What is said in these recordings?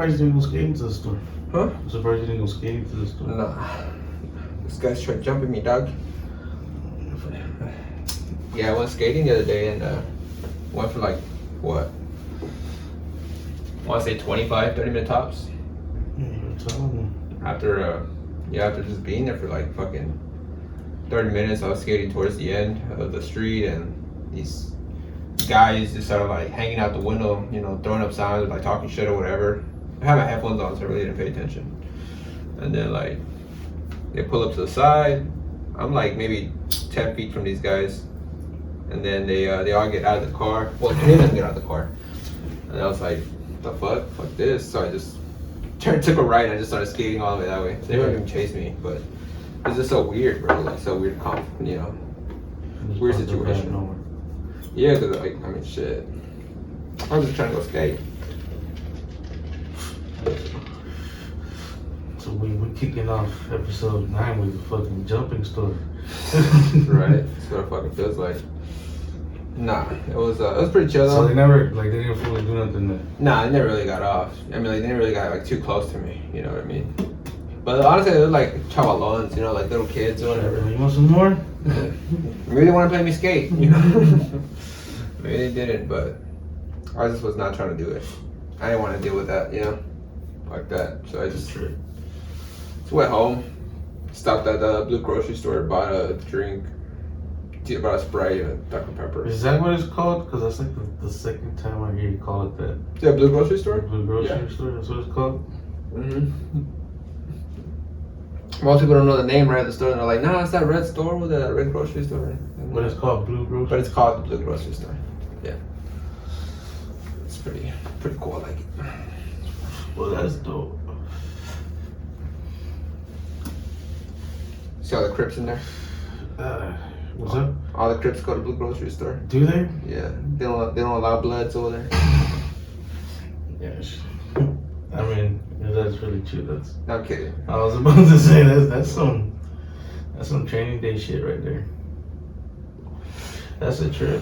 surprised you didn't go skating to the store. Huh? I'm surprised you didn't go skating to the store. Nah. This guy's trying to jump at me, dog. Yeah, I went skating the other day and went for like, what? I want to say 25, 30 minute tops. Yeah, you were telling me. After just being there for like fucking 30 minutes, I was skating towards the end of the street and these guys just started like hanging out the window, you know, throwing up signs, like talking shit or whatever. I had my headphones on, so I really didn't pay attention. And then like, they pull up to the side. I'm like maybe 10 feet from these guys. And then they all get out of the car. Well, 3 of them get out of the car. And I was like, the fuck? Fuck this. So I just took a right and I just started skating all the way that way. They wouldn't even chase me, but it's just so weird, bro. Like, so weird, you know, weird situation. Yeah, because, like, I mean, shit. I was just trying to go skate. So we're kicking off episode 9 with a fucking jumping story. Right? That's what it fucking feels like. Nah, it was pretty chill though. So they didn't fully do nothing there? Nah, they never really got off. I mean, like, they never really got, like, too close to me. You know what I mean? But honestly, they were like chavalons, you know, like little kids or whatever. You want some more? Maybe they want to play me skate, you know? Maybe they didn't, but I just was not trying to do it. I didn't want to deal with that, you know? Like that. So I just went home, stopped at the blue grocery store, bought a drink, bought a Sprite and a Dr. Pepper. Is that what it's called? Because that's like the second time I hear you call it that. Yeah, blue grocery store? The blue grocery store, that's what it's called? Mm-hmm. Most people don't know the name right at the store and they're like, nah, it's that red store with that red grocery store. But it's called blue grocery? But it's called the blue grocery store. Yeah. It's pretty cool, I like it. Well, that's dope. See all the Crips in there? What's up? All the Crips go to blue grocery store. Do they? Yeah. They don't allow Bloods over there. Yes. I mean, if that's really true, that's... I'm kidding. I was about to say that's some Training Day shit right there. That's a trip.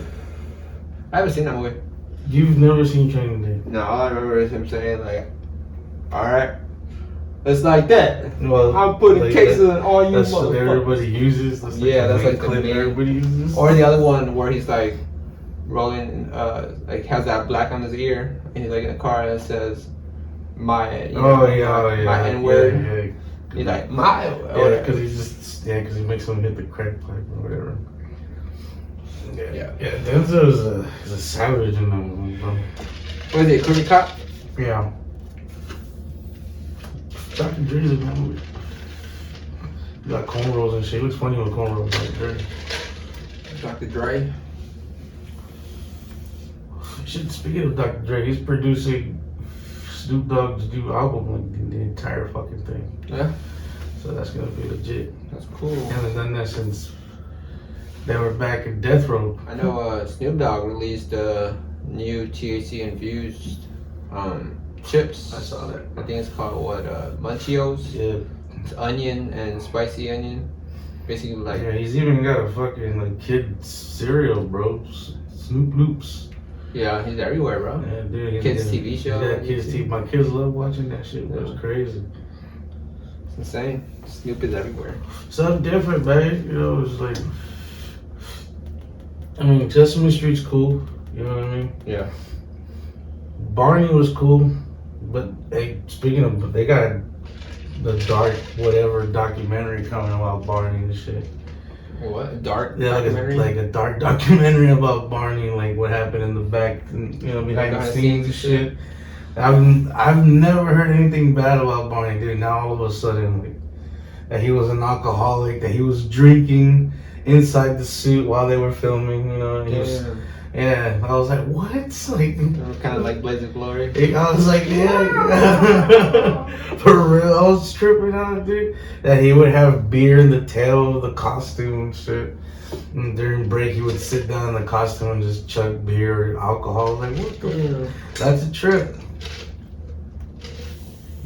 I haven't seen that movie. You've never seen Training Day? No, all I remember is him saying like, alright, it's like that. Well, I'm putting like cases on all you that's what motherfuckers. everybody uses. That's That's like the clip main. everybody uses. Or the other one where he's like rolling, like has that black on his ear, and he's like in a car and it says, my N-word. Yeah. He's like, my. Yeah, because he makes him hit the crack pipe or whatever. Yeah. Denzel is a savage in that movie, bro. What is it, Curry Cop? Yeah. Dr. Dre's in that movie. He got cornrows and shit. He looks funny with cornrows, like Dre. Dr. Dre. Shit, speaking of Dr. Dre, he's producing Snoop Dogg's new album, like the entire fucking thing. Yeah. So that's gonna be legit. That's cool. Haven't done that since they were back in Death Row. I know Snoop Dogg released new THC infused chips. I saw that. I think it's called Munchios. Yeah. It's onion and spicy onion. Basically like. Yeah, he's even got a fucking like kid cereal, bro. Snoop Loops. Yeah, he's everywhere, bro. Yeah, dude, Kids TV show. Yeah, kids TV. My kids love watching that shit. It was crazy. It's insane. Snoop is everywhere. Something different, babe. You know, it's like, I mean, Sesame Street's cool. You know what I mean? Yeah. Barney was cool, but hey, speaking of, they got the dark whatever documentary coming about Barney and shit. What? Dark Yeah, documentary? like a dark documentary about Barney, like what happened in the back, you know, behind the scenes and shit. I've never heard anything bad about Barney, dude. Now all of a sudden, like, that he was an alcoholic, that he was drinking inside the suit while they were filming, you know. Yeah, I was like, what? Like, kind of like Blaze of Glory. I was like, yeah, for real. I was tripping out, dude. That he would have beer in the tail of the costume and shit. And during break, he would sit down in the costume and just chug beer or alcohol. Like, what the? That's a trip.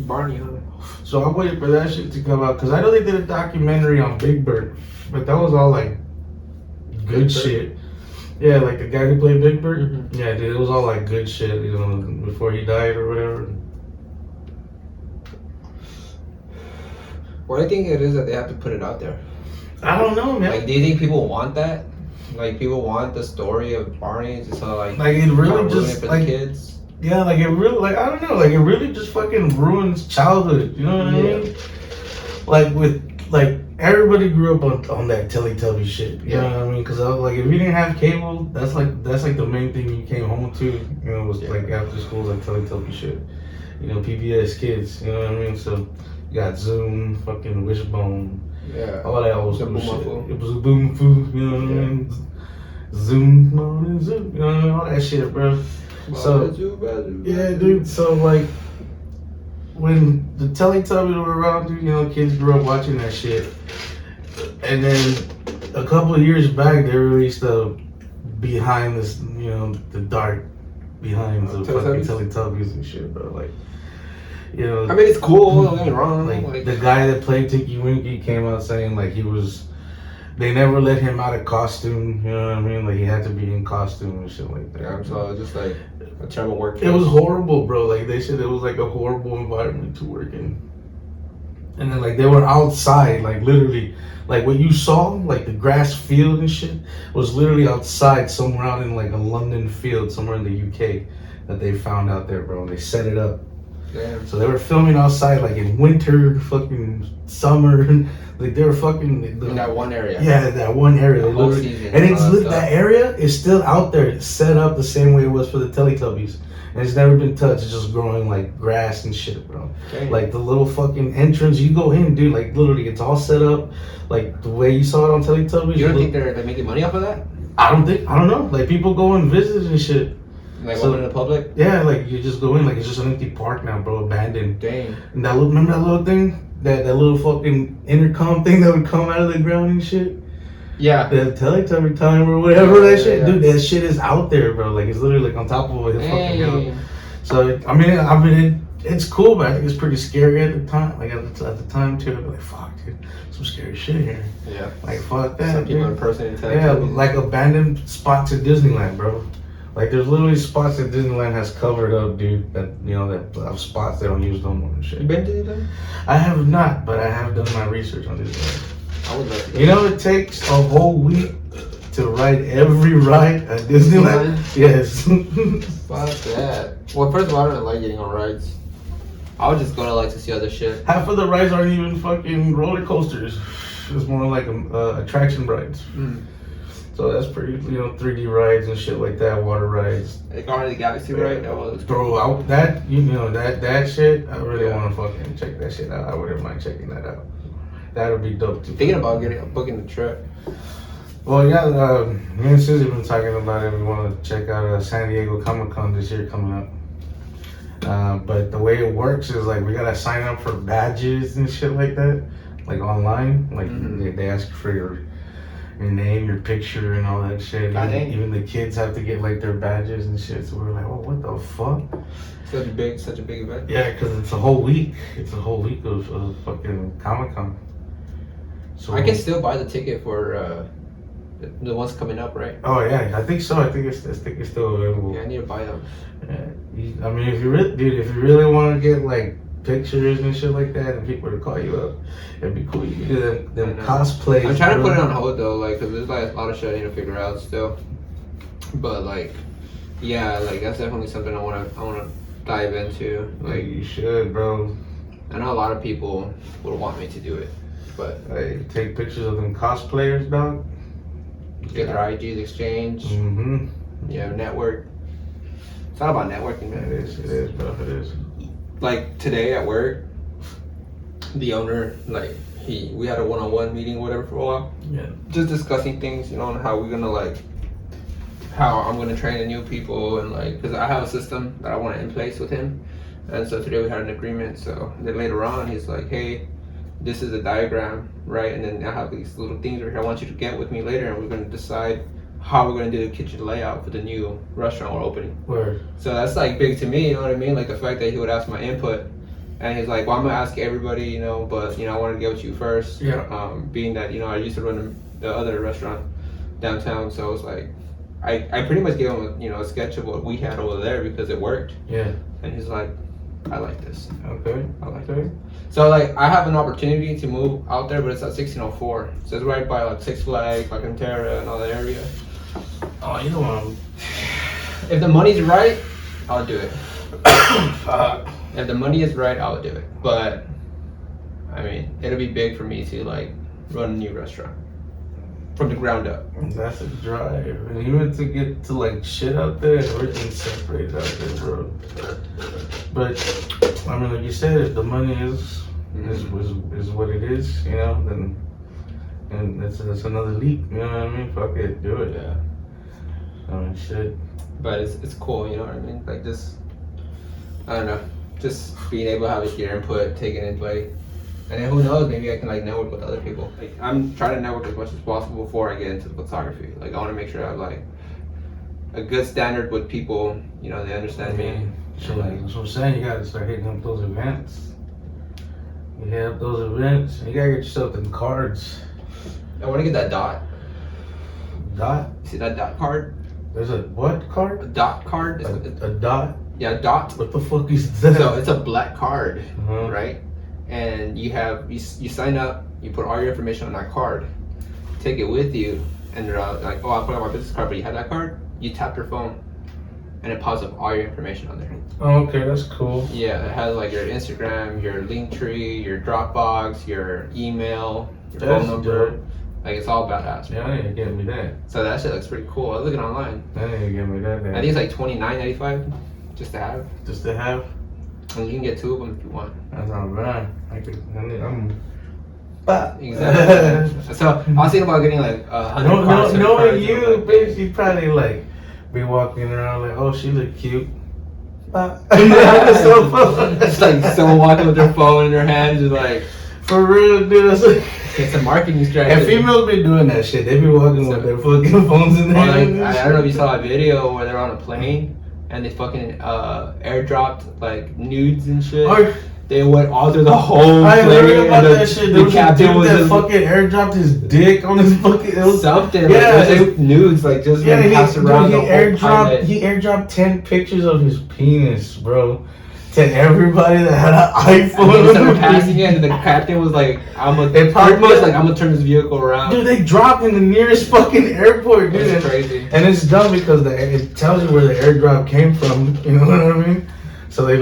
Barney, huh? So I'm waiting for that shit to come out because I know they did a documentary on Big Bird, but that was all like good shit. Yeah, like the guy who played Big Bird. Mm-hmm. Yeah, dude, it was all like good shit, you know, before he died or whatever. What do you think it is that they have to put it out there? I don't know, man. Like, do you think people want that? Like, people want the story of Barney just so like it really just it for like the kids. Yeah, like it really, like I don't know, like it really just fucking ruins childhood. You know what I mean? Like like everybody grew up on that Teletubby shit. You know what I mean? Because like if you didn't have cable, that's like the main thing you came home to. You know, was like after school like Teletubby shit. You know, PBS Kids. You know what I mean? So you got Zoom, fucking Wishbone. Yeah. All that old school shit. It was a boom food. You know what I mean? Zoom, morning Zoom. You know what I mean? All that shit, bro. So yeah, dude. So like, when the Teletubbies were around, dude, you know, kids grew up watching that shit. And then a couple of years back, they released a behind this, you know, the dark behind the fucking Teletubbies and shit, bro. Like, you know, I mean, it's cool. Don't get me wrong. Like the guy that played Tinky Winky came out saying like they never let him out of costume, you know what I mean? Like he had to be in costume and shit like that. Yeah, so it's just like a terrible work. It was horrible, bro. Like they said it was like a horrible environment to work in. And then like they were outside, like literally, like what you saw, like the grass field and shit, was literally outside somewhere out in like a London field, somewhere in the UK that they found out there, bro. And they set it up. Damn. So they were filming outside like in winter, fucking summer. Like they were fucking in that one area. Yeah, that one area. The whole season, and that area is still out there. It's set up the same way it was for the Teletubbies. And it's never been touched. It's just growing like grass and shit, bro. Okay. Like the little fucking entrance, you go in, dude. Like literally, it's all set up like the way you saw it on Teletubbies. You don't think they're making money off of that? I don't know. Like people go and visit and shit. Like open to the public? Yeah, like you just go in, like it's just an empty park now, bro, abandoned. Dang. And remember that little thing? That little fucking intercom thing that would come out of the ground and shit? Yeah. The Teletubby time or whatever that shit. Dude, that shit is out there, bro. Like it's literally like on top of a fucking hill. So I mean it's cool, but I think it's pretty scary at the time. Like at the time too, I'd be like, fuck, dude, some scary shit here. Yeah. Like fuck that. Some people impersonating Teletubbies. Yeah, like abandoned spots at Disneyland, bro. Like there's literally spots that Disneyland has covered up, dude. That you know that have spots they don't use no more and shit. You been to Disneyland? I have not, but I have done my research on Disneyland. I would love to. You know, it takes a whole week to ride every ride at Disneyland. Yes. Fuck that. Well, first of all, I don't like getting on rides. I would just go to see other shit. Half of the rides aren't even fucking roller coasters. It's more like attraction rides. Mm. So that's pretty, 3D rides and shit like that, water rides. Like Guardians of the Galaxy ride? Bro, out that shit, I really want to fucking check that shit out. I wouldn't mind checking that out. That would be dope too. Thinking about booking the trip. Well, yeah, me and Susie have been talking about it. We want to check out San Diego Comic-Con this year coming up. But the way it works is like we gotta sign up for badges and shit like that, like online. Like they ask for your name, your picture, and all that shit. Even the kids have to get like their badges and shit. So we're like, oh, what the fuck? Such a big event. Yeah, because it's a whole week. It's a whole week of fucking Comic-Con. So I can still buy the ticket for the ones coming up, right? Oh yeah, I think so. I think it's still available. Yeah, I need to buy them. Yeah. I mean, if you really want to get like pictures and shit like that, and people to call you up, it'd be cool. You can do them cosplays. I'm trying to put it on hold though, like, cause there's like a lot of shit I need to figure out still. But like, yeah, like that's definitely something I wanna dive into. Like you should, bro. I know a lot of people would want me to do it, but take pictures of them cosplayers, dog. Get their IGs exchanged. Mm-hmm. Yeah, network. It's all about networking, man. It is, bro. It is. Like today at work, the owner, we had a one-on-one meeting, whatever, for a while. Yeah. Just discussing things, on how we're gonna how I'm gonna train the new people and because I have a system that I want in place with him, and so today we had an agreement. So then later on, he's like, hey, this is a diagram, right? And then I have these little things right here I want you to get with me later, and we're gonna decide how we're gonna do the kitchen layout for the new restaurant we're opening. Word. So that's big to me, you know what I mean? Like the fact that he would ask my input, and he's like, well, I'm gonna ask everybody, but I wanted to get with you first. Yeah. Being that I used to run the other restaurant downtown, so it was like I pretty much gave him a sketch of what we had over there because it worked. Yeah. And he's like, I like this. Okay. I like it. So like I have an opportunity to move out there, but it's at 1604. So it's right by like Six Flags, like Ontario and all that area. Oh, you don't want If the money's right, I'll do it. If the money is right, I'll do it. But I mean, it'll be big for me to like run a new restaurant from the ground up. That's a drive. And even to get to like shit out there, everything's separated out there, bro. But I mean, like you said, if the money is what it is, you know, then and that's another leap. You know what I mean? Fuck it, do it. Yeah. I mean, shit. But it's cool, you know what I mean? Like just, I don't know, just being able to have your input taken in play. And then who knows, maybe I can like network with other people. Like I'm trying to network as much as possible before I get into the photography. Like I want to make sure I have like a good standard with people, you know, they understand me. So like, that's what I'm saying, you gotta start hitting up those events. You hit up those events, and you gotta get yourself them cards. I want to get that dot. Dot? See that dot card? There's a what A card? dot card? A dot? Yeah, dot. What the fuck is that? So it's a black card, Uh-huh. right? And you sign up, you put all your information on that card, take it with you, and they're like, oh, I'll put on my business card, but you have that card? You tap your phone, and it pops up all your information on there. Oh, okay, that's cool. Yeah, it has like your Instagram, your Linktree, your Dropbox, your email, your phone number. Dope. Like it's all badass. Yeah, I need to get me that. So that shit looks pretty cool. I was looking online. I need to get me that. I think it's like $29.95 just to have. Just to have. And you can get 2 of them if you want. That's not bad. I'm. Exactly. So I was thinking about getting like 100 cards. Knowing you, bitch, you probably like be walking around like, oh, she look cute. It's like someone walking with their phone in their hands, just like for real, dude. It's like, it's a marketing strategy. and females be doing that shit. They be walking with their fucking phones in their Like, hands. I don't know if you saw a video where they're on a plane and they fucking airdropped like nudes and shit. They went all through the whole I plane. heard about that shit. There was a dude that just fucking airdropped his dick on his fucking. It was something. Yeah, like, it was nudes like just yeah. getting passed around. He the whole airdropped. He airdropped 10 pictures of his penis, bro, to everybody that had an iPhone. And they started passing it, and the captain was like, "I'm gonna turn this vehicle around." Dude, they dropped in the nearest fucking airport, dude. It's crazy. And it's dumb because it tells you where the airdrop came from. You know what I mean? So they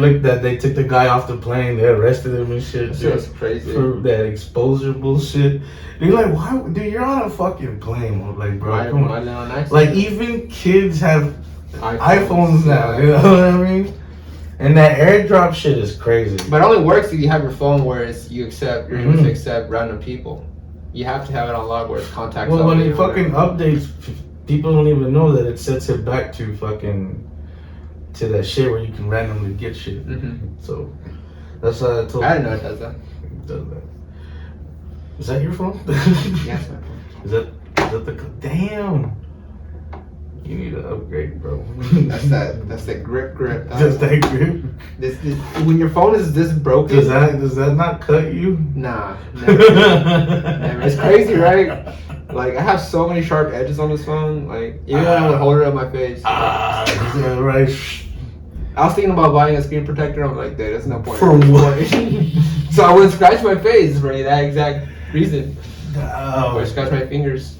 took the guy off the plane, they arrested him and shit. That's crazy. For that exposure bullshit. You're like, why? Dude, you're on a fucking plane. Like, bro, come on. Like, even kids have iPhones now. You know what I mean? And that airdrop shit is crazy. But it only works if you have your phone where you're able to accept random people. You have to have it on lock where it's contacts. Well, when it fucking updates, people don't even know that it sets it back to fucking to that shit where you can randomly get shit. Mm-hmm. So that's I told. I didn't know it does that. It does that. Is that your phone? Yeah, it's my phone. Is that the damn? You need to upgrade, bro. That's that grip. That's that grip. This when your phone is this broken. Does that not cut you? Nah, never. It's crazy, right? Like I have so many sharp edges on this phone. Like even when I would hold it up my face. Yeah, right. I was thinking about buying a screen protector. I'm like, there's no point. For what? So I wouldn't scratch my face for that exact reason. Oh. Or scratch my fingers.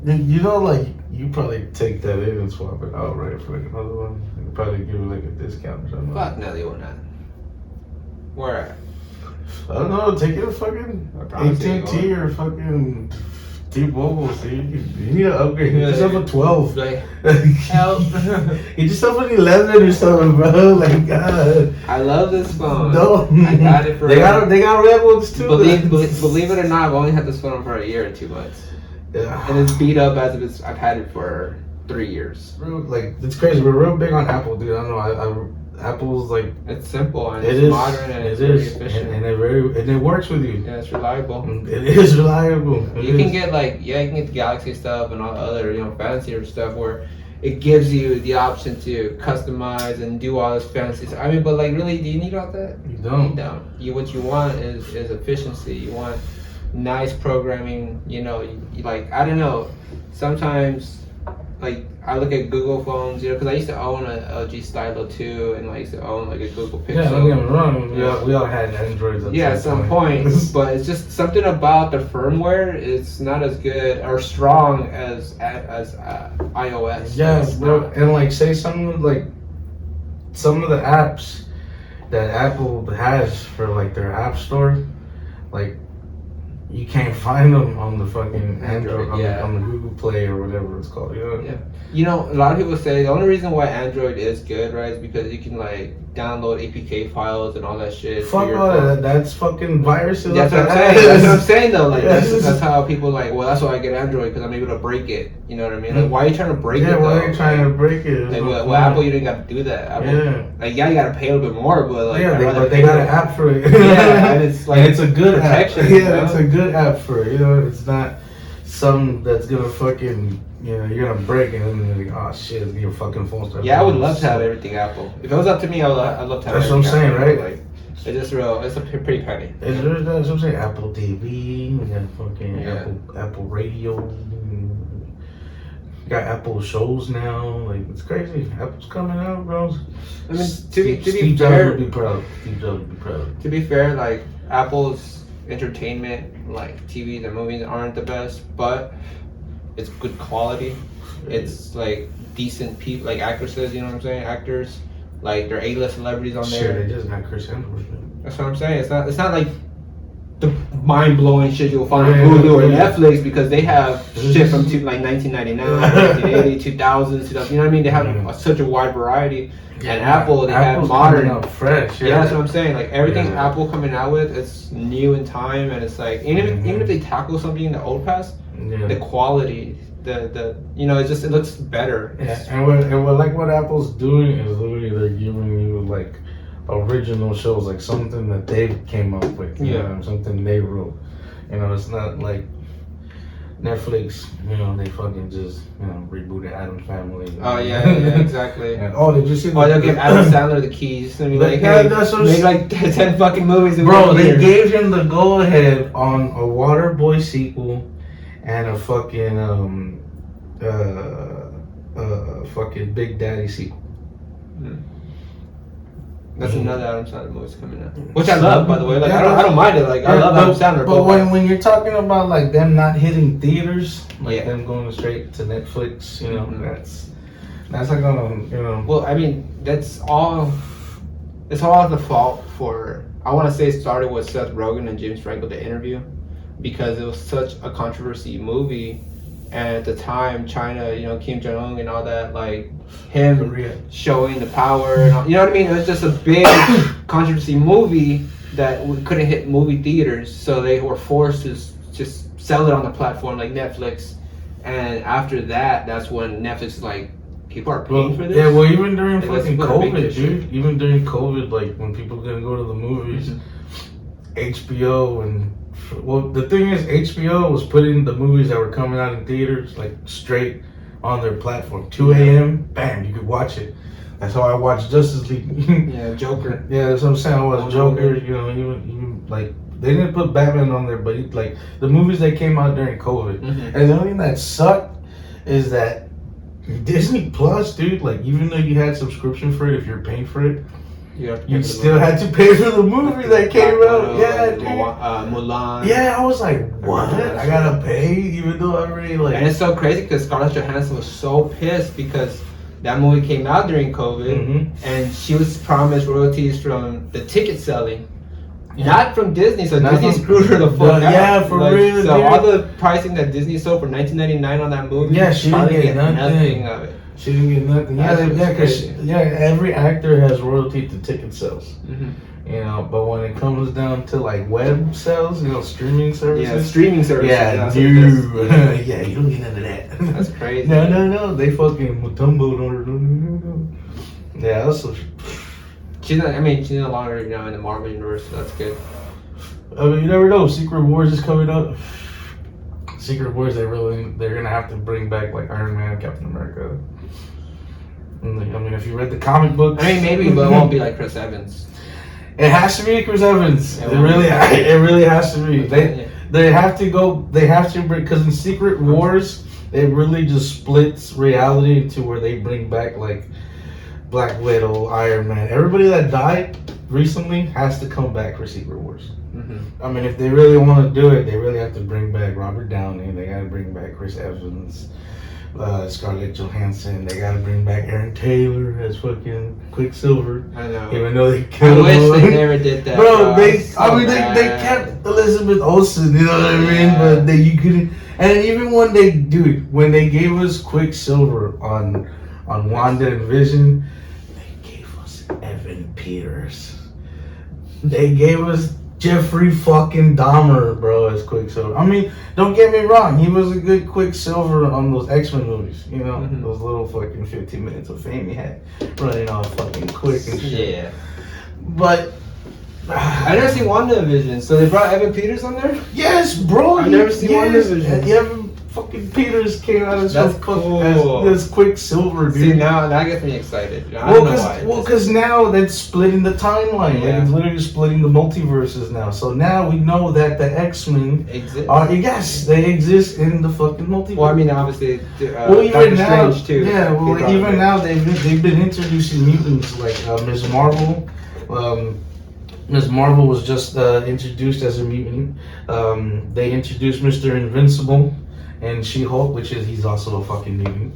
You know, like you probably take that in and swap it out, right, for like another one. They'd probably give you like a discount or something. Fuck no, they will not. Where at? I don't know. Take it to fucking AT&T or fucking T-Mobile. See, you need to upgrade. Get yourself a 12. Like, help. Get yourself an 11 or something, bro. Like, God. I love this phone. No. I got it for. They got red ones too. Believe it or not, I've only had this phone for a year and 2 months. Yeah. And it's beat up as if I've had it for 3 years. Real, like, it's crazy. We're real big on Apple, dude. I don't know. Apple's like, it's simple and it's modern and it's very efficient and it works with you. Yeah, it's reliable. It is reliable. You can get the Galaxy stuff and all the other fancier stuff where it gives you the option to customize and do all this fancy stuff. I mean, but like really, do you need all that? You don't. You don't. What you want is efficiency. You want nice programming. You like, I don't know. Sometimes like I look at Google phones, you know, because I used to own a LG Stylo too, and I used to own like a Google Pixel. Yeah, don't get me wrong. We all had Androids at some point. But it's just something about the firmware is not as good or strong as iOS. Yeah, bro, and like say some of the apps that Apple has for like their app store, like you can't find them on the fucking Android, on the Google Play or whatever it's called. You know? Yeah. You know, a lot of people say the only reason why Android is good, right, is because you can like download APK files and all that shit. Fuck all that. That's fucking viruses. That's what I'm saying. That's what I'm saying though. Like that's how people like. Well, that's why I get Android because I'm able to break it. You know what I mean? Like, why are you trying to break it? Yeah, why are you trying to break it? Like, well, Apple, you didn't got to do that. Apple, like, you got to pay a little bit more, but like, but they got an app for it. Yeah, and it's like it's a good protection. App. Yeah, it's a good app for it. You know, it's not something that's gonna fucking. You know, you're gonna break it and then you're like, oh shit, your fucking phone starts. Yeah, I would love to have everything Apple. If it was up to me, I'd love to have. That's what I'm saying, right? Like, it's just real. It's a pretty petty. That's what I'm saying. Apple TV, we got fucking Apple Radio, we got Apple shows now. Like it's crazy. Apple's coming out, bro. I mean, Steve Jobs would be proud. Steve Jobs would be proud. To be fair, like Apple's entertainment, like TVs and movies, aren't the best, but it's good quality. It's like decent people, like actresses. You know what I'm saying? Actors, like they're A-list celebrities on there. Sure, they just got Chris Hemsworth. That's what I'm saying. It's not like the mind-blowing shit you'll find on Hulu or Netflix because they have shit from like 1999, 1980, 2000, 2000. You know what I mean? They have such a wide variety. Yeah, and Apple, they have modern, up fresh. Yeah, that's what I'm saying. Like everything Apple coming out with, it's new in time, and it's like even if they tackle something in the old past, the quality, the you know, it looks better. Yeah, and what like what Apple's doing is literally they're giving you like original shows, like something that they came up with. You know, something they wrote. You know, it's not like Netflix, you know, they fucking just, you know, rebooted Addams Family. Oh yeah, exactly. And, did you see? They'll give Adam Sandler the keys and be like, hey, make like 10 fucking movies. Bro, they gave him the go ahead on a Waterboy sequel and a fucking fucking Big Daddy sequel. That's another Adam Sandler movie coming out, which I love, by the way. Like I don't mind it. Like I love Adam Sandler. But when you're talking about like them not hitting theaters, like them going straight to Netflix, you know, that's like you know. Well, I mean, it's all the fault for. I want to say it started with Seth Rogen and James Franco, the interview, because it was such a controversy movie, and at the time, China, you know, Kim Jong-un and all that, like him showing the power and all, you know what I mean? It was just a big controversy movie that couldn't hit movie theaters, so they were forced to just sell it on the platform like Netflix. And after that, that's when Netflix is like, people are paying for this. Yeah, well, even during fucking COVID, dude. Even during COVID, like when people couldn't go to the movies, HBO and the thing is, HBO was putting the movies that were coming out in theaters like straight on their platform. 2 a.m. Bam, you could watch it. That's how I watched Justice League. Joker. Yeah, that's what I'm saying. I watched Joker. You know, even like they didn't put Batman on there, but like the movies that came out during COVID. And the only thing that sucked is that Disney Plus, dude. Like even though you had subscription for it, if you're paying for it, you still had to pay for the movie that came out. Yeah, dude. Mulan. Yeah, I was like, what? I gotta pay, even though I already like. And it's so crazy because Scarlett Johansson was so pissed because that movie came out during COVID, and she was promised royalties from the ticket selling, not from Disney. So Disney screwed her the fuck out. Yeah, for real. So all the pricing that Disney sold for $19.99 on that movie, she didn't get nothing of it. She didn't get nothing. Because every actor has royalty to ticket sales. You know, but when it comes down to like web sales, you know, streaming services. Yeah, streaming services. Yeah, dude. Yeah, you don't get none of that. That's crazy. No. They fucking Mutombo on her. Yeah, that's so. She's no longer, you know, in the Marvel universe, so that's good. I mean, you never know. Secret Wars is coming up. Secret Wars, they're gonna have to bring back like Iron Man, Captain America. And I mean, if you read the comic books, I mean, maybe, but it won't be like Chris Evans. It has to be Chris Evans. It really has to be. They have to go. They have to bring, because in Secret Wars it really just splits reality to where they bring back like Black Widow, Iron Man. Everybody that died recently has to come back for Secret Wars. Mm-hmm. I mean, if they really want to do it, they really have to bring back Robert Downey. They got to bring back Chris Evans, Scarlett Johansson. They got to bring back Aaron Taylor as fucking Quicksilver. I know. Even though they I killed wish him. they never did that. Bro, they bad. kept Elizabeth Olsen. You know what I mean? Yeah. But you couldn't. And even when they gave us Quicksilver on Wanda and Vision, they gave us Evan Peters. They gave us Jeffrey fucking Dahmer, bro, as Quicksilver. I mean, don't get me wrong, he was a good Quicksilver on those X-Men movies. You know, those little fucking 15 minutes of fame he had, running off fucking quick and shit. Yeah. But I never seen WandaVision, so they brought Evan Peters on there? yes, bro. I've never seen WandaVision. Evan fucking Peters came out as That's cool. as Quicksilver, dude. See, now that gets me excited. I don't know why. Well, because now that's splitting the timeline. Yeah. Like, it's literally splitting the multiverses now. So now we know that the X-Men Exist. yes, they exist in the fucking multiverse. Well, I mean, obviously, Well, even Doctor now, Strange too. yeah. Well, They brought even him. now they've been introducing mutants like Ms. Marvel. Ms. Marvel was just introduced as a mutant. They introduced Mr. Invincible and She-Hulk, he's also a fucking mutant.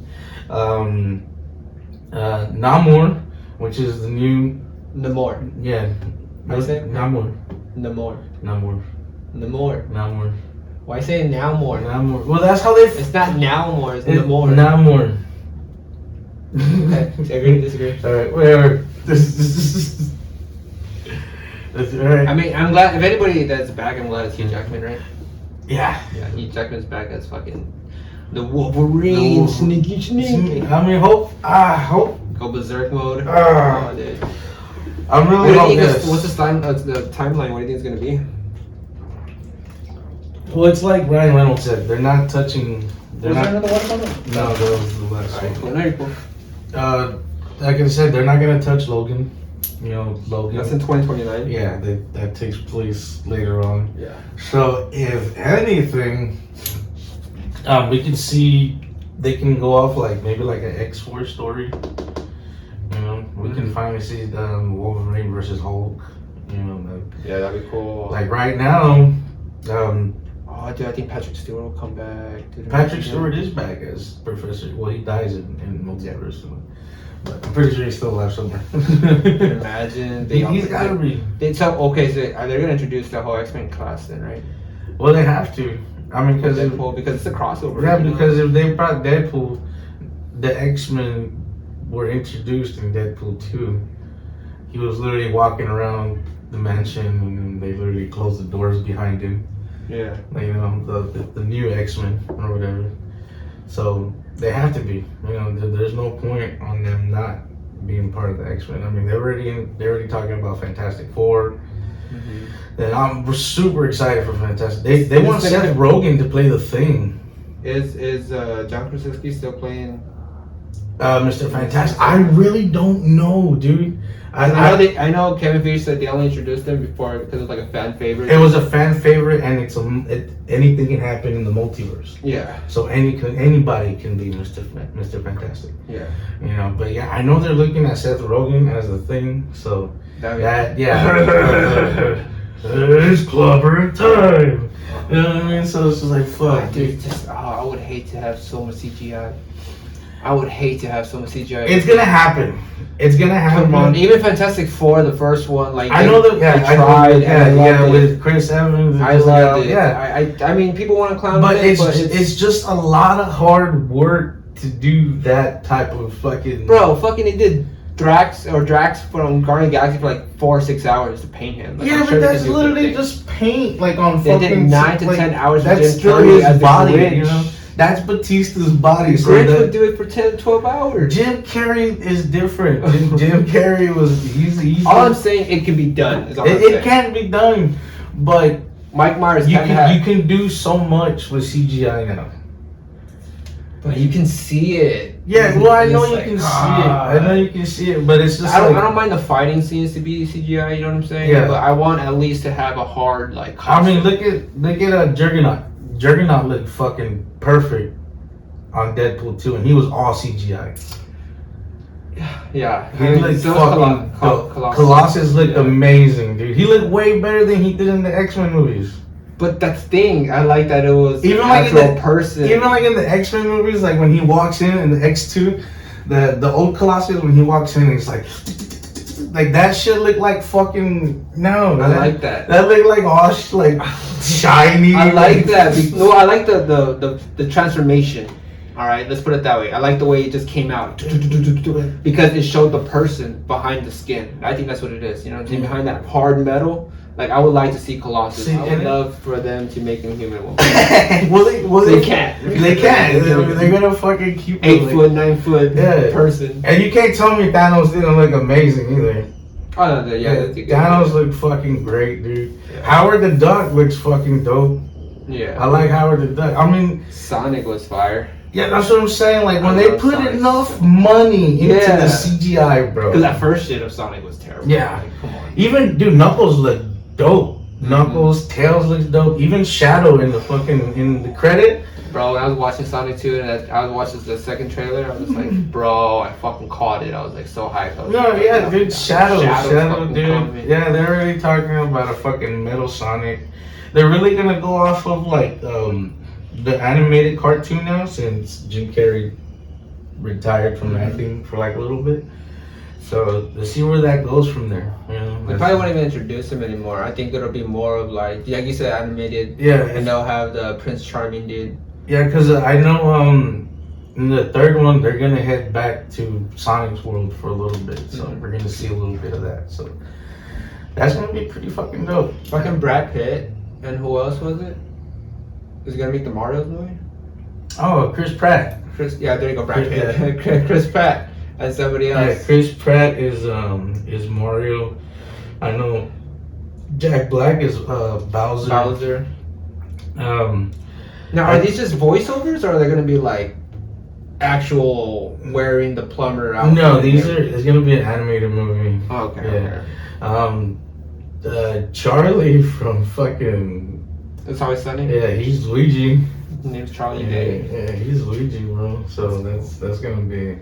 Namor, which is the new Namor. yeah. I say Namor. Why say now more? Namor. Well, that's how they. It's not now more. It's Namor. Namor. Okay. Agree to disagree. All right. Whatever. That's all right. I mean, I'm glad. If anybody that's back, I'm glad it's Hugh Jackman, right? Yeah. Yeah, Hugh Jackman's back as fucking the Wolverine, sneaky. I mean, hope. Go berserk mode. Ah. Oh, dude. I'm What really do you think hoping. is, what's the timeline? What do you think it's gonna be? Well, it's like Ryan Reynolds said. They're not touching. They're Was not. there another one coming? No, that was the last Alright, one. cool. No, you're cool. Like I said, they're not gonna touch Logan. You know, Logan. That's in 2029. Yeah, that takes place later on. Yeah. So if anything, we can see they can go off like maybe like an X-Force story. You know, we can finally see Wolverine versus Hulk. You know, Yeah, that'd be cool. like right now. Oh, dude, I think Patrick Stewart will come back. Dude, Patrick Stewart is back as Professor. Well, he dies in multiverse, but I'm pretty sure he's still alive somewhere. Imagine He's gotta be. Okay, so they're gonna introduce the whole X-Men class then, right? Well, they have to. I mean, because it's a crossover. yeah, you know? because if they brought Deadpool, the X-Men were introduced in Deadpool 2. He was literally walking around the mansion, and they literally closed the doors behind him. Yeah. Like, you know, the new X-Men or whatever. So they have to be. You know, there's no point on them not being part of the X-Men. I mean, they're already talking about Fantastic Four. Mm-hmm. And I'm super excited for Fantastic. They want Seth Rogen to play the Thing. Is John Krasinski still playing? Mr. Fantastic. I really don't know, dude. I know Kevin Feige said they only introduced him before because it's like a fan favorite. It was a fan favorite, and anything can happen in the multiverse. Yeah. So anybody can be Mr. Fantastic. Yeah. You know, but yeah, I know they're looking at Seth Rogen as the Thing. So That yeah. It's clobber time. You know what I mean? So it's just like fuck, dude. I would hate to have so much CGI. I would hate to have so much CGI. It's gonna happen. It's gonna happen. Come on, even Fantastic Four, the first one, like I know that. Yeah, they tried. yeah, with Chris Evans. I loved it. Yeah, I mean, people want to clown but it, it's just a lot of hard work to do that type of fucking. Bro, fucking they did Drax from Guardian of the Galaxy for like 4 or 6 hours to paint him. Like, yeah, but that's literally just paint, like on they fucking. did 9 to 10 hours. That's still his body, you know. That's Batista's body. So Grinch would do it for 10 to 12 hours. Jim Carrey is different. Jim Carrey he's all I'm saying, it can be done. Is all I'm it saying. can be done, but Mike Myers you can do so much with CGI now. But you can see it. Yeah, well, I know you can see it. I know you can see it, but it's just I don't mind the fighting scenes to be CGI. You know what I'm saying? Yeah. But I want at least to have a hard like. I mean, look at Juggernaut. Juggernaut looked fucking perfect on Deadpool 2, and he was all CGI. Yeah, He looked fucking Colossus looked amazing, dude. He looked way better than he did in the X-Men movies. But that's the thing. I like that it was even an like actual person. Even like in the X-Men movies, like when he walks in the X2, the old Colossus, when he walks in, it's like that shit looked like fucking I like that. That looked like all like shiny. I like that. No, I like the transformation. All right, let's put it that way. I like the way it just came out because it showed the person behind the skin. I think that's what it is. You know, behind that hard metal. Like I would like to see Colossus. I would love for them to make him human. well, they can't. They can't. They're gonna fucking keep 8 foot, 9 foot person. And you can't tell me Thanos didn't look amazing either. Oh no, Thanos looked fucking great, dude. Yeah. Howard the Duck looks fucking dope. Yeah, I like Howard the Duck. I mean, Sonic was fire. Yeah, that's what I'm saying. Like when they put enough money into the CGI, bro. Because that first shit of Sonic was terrible. Yeah, like, come on. Even dude, Knuckles looked dope. Knuckles, Tails looks dope. Even Shadow in the credit. Bro, when I was watching Sonic 2 and I was watching the second trailer, I was like, bro, I fucking caught it. I was like so hyped. No, yeah, dude, Shadow, dude. Coming. Yeah, they're already talking about a fucking Metal Sonic. They're really gonna go off of like the animated cartoon now, since Jim Carrey retired from acting for like a little bit. So let's see where that goes from there. You know, they probably won't even introduce him anymore. I think it'll be more of like you said, animated. Yeah, and they'll have the Prince Charming dude. Yeah, because I know in the third one they're gonna head back to Sonic's world for a little bit, so we're gonna see a little bit of that. So that's gonna be pretty fucking dope. Fucking Brad Pitt and who else was it? Is he gonna make the Mario movie? Oh, Chris Pratt. Yeah, there you go, Brad Pitt. Chris Pratt and somebody else. Yeah, Chris Pratt is Mario. I know Jack Black is Bowser. Now, are these just voiceovers, or are they gonna be like actual wearing the plumber outfit? No, it's gonna be an animated movie. Oh, okay. Yeah. Okay. Charlie from fucking. It's Always Sunny? Yeah, he's Luigi. His name's Charlie Day. Yeah, he's Luigi, bro. So that's gonna be.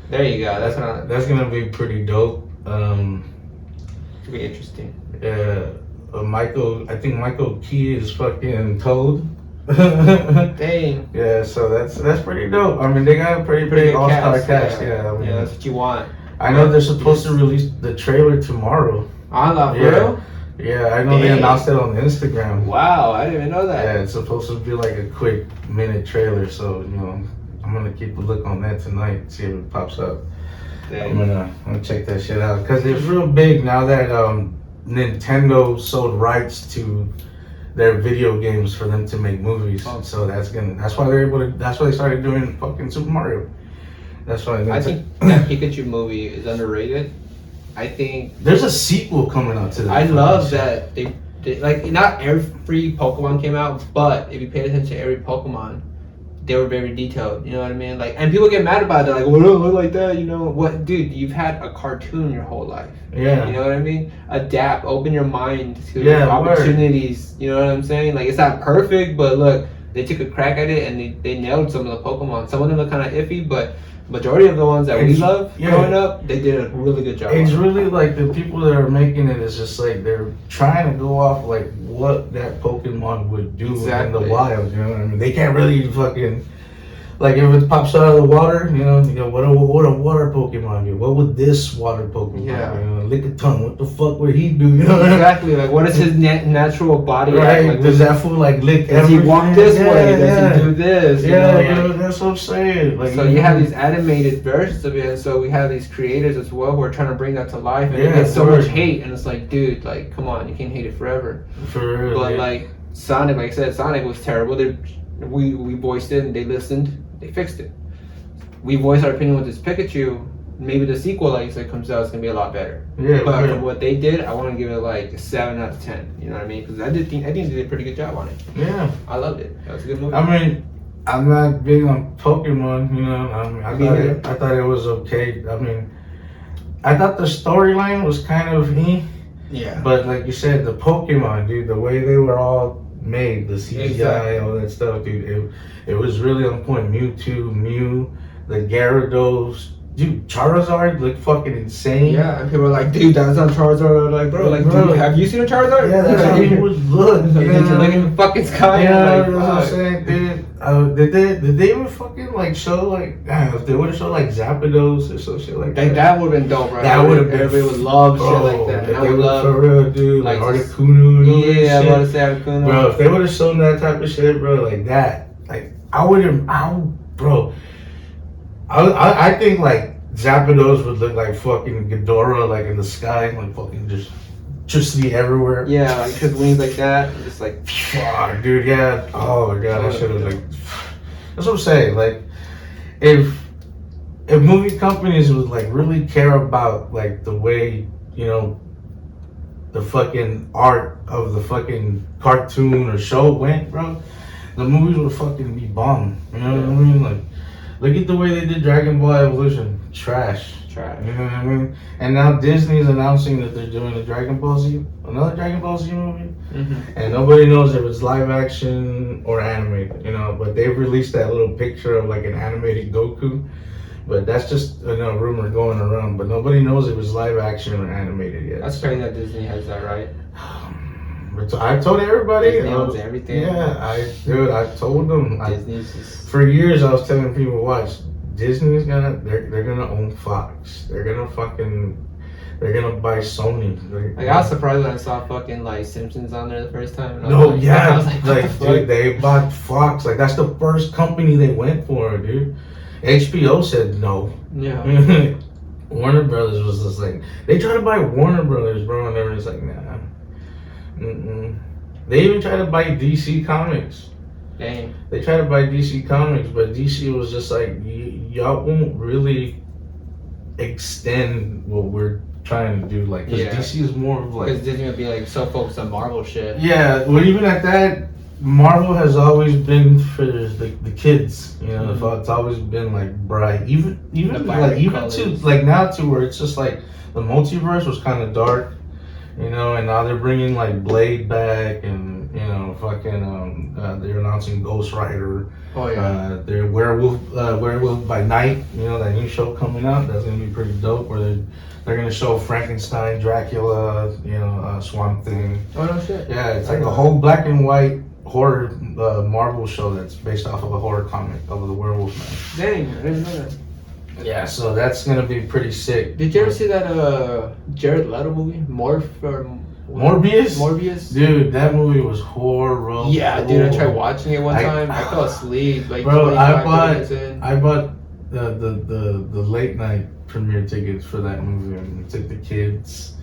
There you go. That's gonna be pretty dope. Could be interesting. Yeah, I think Michael Key is fucking Toad. Dang. Yeah, so that's pretty dope. I mean, they got a pretty big all-star cast. Yeah, I mean, that's what you want. I know they're supposed to release the trailer tomorrow. Real? Yeah, I know they announced it on Instagram. Wow, I didn't even know that. Yeah, it's supposed to be like a quick minute trailer, so you know, I'm gonna keep a look on that tonight, see if it pops up. Dang. I'm gonna check that shit out because it's real big now that Nintendo sold rights to their video games for them to make movies. Oh. So that's why they're able to. That's why they started doing fucking Super Mario. That's why I think that Pikachu movie is underrated. I think there's a sequel coming out to that. I love that they like not every Pokemon came out, but if you pay attention to every Pokemon, they were very detailed. You know what I mean? Like, and people get mad about it. Like, well, don't look like that. You know what, dude? You've had a cartoon your whole life. Yeah. You know what I mean? Adapt. Open your mind to opportunities. Word. You know what I'm saying? Like, it's not perfect, but look, they took a crack at it and they nailed some of the Pokemon. Some of them are kind of iffy, but majority of the ones that we love growing up, they did a really good job. It's really like the people that are making it is just like they're trying to go off like what that Pokemon would do in the wild. You know what I mean? They can't really fucking like if it pops out of the water. You know what a water Pokemon do? What would this water Pokemon? Yeah. You know, lick a tongue. What the fuck would he do? You know exactly. Like what is his natural body? Right? Like, does that fool like lick? Does he walk this way? Does he do this? You know, that's what I'm saying. Like, so you have these animated versions of it, and so we have these creators as well who are trying to bring that to life, and they get so much hate, and it's like, dude, like, come on, you can't hate it forever. For real. But like Sonic, like I said, Sonic was terrible. We voiced it, and they listened, they fixed it. We voiced our opinion with this Pikachu. Maybe the sequel, like you said, comes out, it's gonna be a lot better. Yeah. But from what they did, I want to give it like a 7 out of 10. You know what I mean? Because I think they did a pretty good job on it. Yeah. I loved it. That was a good movie. I mean, I'm not big on Pokemon, you know. I thought it was okay. I mean, I thought the storyline was kind of Yeah. But like you said, the Pokemon, dude, the way they were all made. The CGI, Exactly. all that stuff, dude. It was really on point. Mewtwo, Mew, the Gyarados. Dude, Charizard looked fucking insane. Yeah, and people are like, dude, that's not Charizard. I'm like, bro, Bro. dude, have you seen a Charizard? Yeah, that's how he would look. Like, You know look what I at mean? the fucking sky. Yeah, Like, that's what I'm fuck. saying, dude. Did they even fucking like show like if they would have showed like Zapdos or some shit like that? That would have been dope, bro. That would have been. Everybody would love shit like that. If I they would would love. for real, dude. Like like, Articuno and all that Yeah, I'm shit. about to say Articuno. Bro, if they would have shown that type of shit, bro, like that, like I think like Zapdos would look like fucking Ghidorah, like in the sky, like fucking just see everywhere. Yeah, like his wings like that, just like. Fuck, dude, yeah. Oh my god, that shit was like. That's what I'm saying. Like, if movie companies would like really care about like the way the fucking art of the fucking cartoon or show went, bro, the movies would fucking be bomb. You know what I mean? Like, look at the way they did Dragon Ball Evolution. Trash. You know what I mean? And now Disney's announcing that they're doing another Dragon Ball Z movie. And nobody knows if it's live action or animated, but they've released that little picture of like an animated Goku. But that's just a rumor going around. But nobody knows if it's live action or animated yet. That's crazy that Disney has that, right? I told everybody. Disney owns everything. Yeah, I told them. Disney's just... For years, I was telling people, watch. Disney's they're gonna own Fox. They're gonna buy Sony. Like, I was surprised when I saw fucking like Simpsons on there the first time. I was like, what the fuck? Dude, they bought Fox. Like, that's the first company they went for, dude. HBO said no. Yeah. Warner Brothers was just like, they tried to buy Warner Brothers, bro, and they were just like, nah. They even tried to buy DC Comics. Dang. They tried to buy DC Comics, but DC was just like, y'all won't really extend what we're trying to do. Like, because DC is more of like... Because Disney would be like so focused on Marvel shit. Yeah, well, even at that, Marvel has always been for the kids. It's always been like bright. Even to like now to where it's just like the multiverse was kind of dark. And now they're bringing like Blade back, and they're announcing Ghost Rider. Oh yeah. They're Werewolf by Night. That new show coming out. That's gonna be pretty dope. Where they're gonna show Frankenstein, Dracula, Swamp Thing. Oh no shit. Yeah, it's like a whole black and white horror Marvel show that's based off of a horror comic of the Werewolf Man. Dang, I didn't know that. Yeah, so that's gonna be pretty sick. Did you ever see that Jared Leto movie, Morbius? Morbius? Dude, that movie was horrible. Yeah, dude, I tried watching it one time. I fell asleep. Like, bro, I bought in. the late night premiere tickets for that movie and took the kids.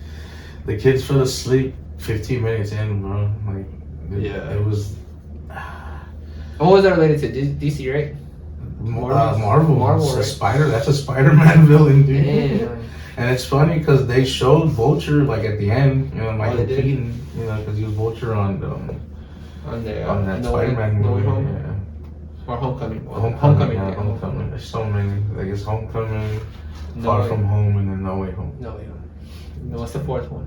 The kids fell asleep 15 minutes in, bro. Like, it was. What was that related to? DC, right? Marvel, right? That's a Spider-Man villain, dude. Damn. And it's funny because they showed Vulture like at the end, Michael they did? Keaton, because he was Vulture on that Spider-Man No Way movie. Home? Or Homecoming. Homecoming. There's so many. Like, it's Homecoming, Far From Home, and then No Way Home. No Way Home. No, what's the fourth one?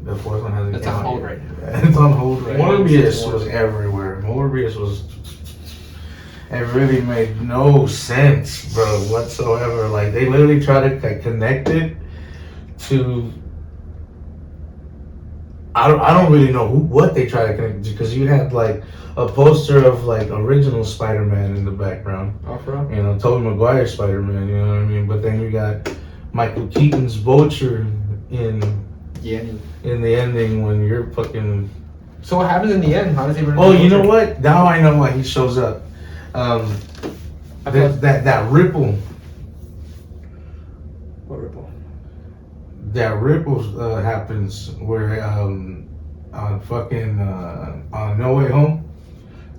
The fourth one hasn't. It's on hold right now. It's on hold right now. Morbius was everywhere. Morbius was. It really made no sense, bro, whatsoever. Like, they literally try to connect it to. I don't really know what they try to connect it to, because you had like a poster of like original Spider-Man in the background. Oh, bro. Tobey Maguire's Spider-Man. You know what I mean? But then you got Michael Keaton's Vulture in the ending when you're fucking. So what happens in the end? How does he? Oh, you know what? Now I know why he shows up. That ripple. What ripple? That ripple happens where on No Way Home.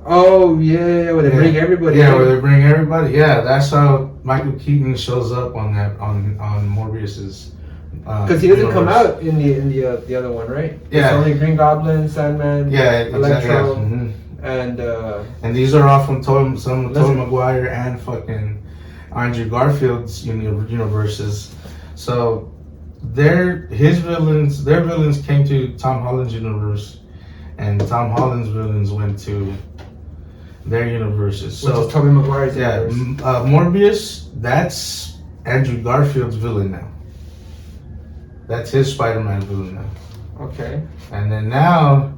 Oh yeah, where they bring everybody. Yeah, where they bring everybody. Yeah, that's how Michael Keaton shows up on Morbius's. Because he doesn't come out in the other one, right? Yeah. It's only Green Goblin, Sandman, Electro, and these are all from Tobey Maguire and fucking Andrew Garfield's universes. So their villains came to Tom Holland's universe, and Tom Holland's villains went to their universes. Which So is Tobey Maguire's yeah, universe. Morbius, that's Andrew Garfield's villain now. That's his Spider-Man villain now. Okay. And then now,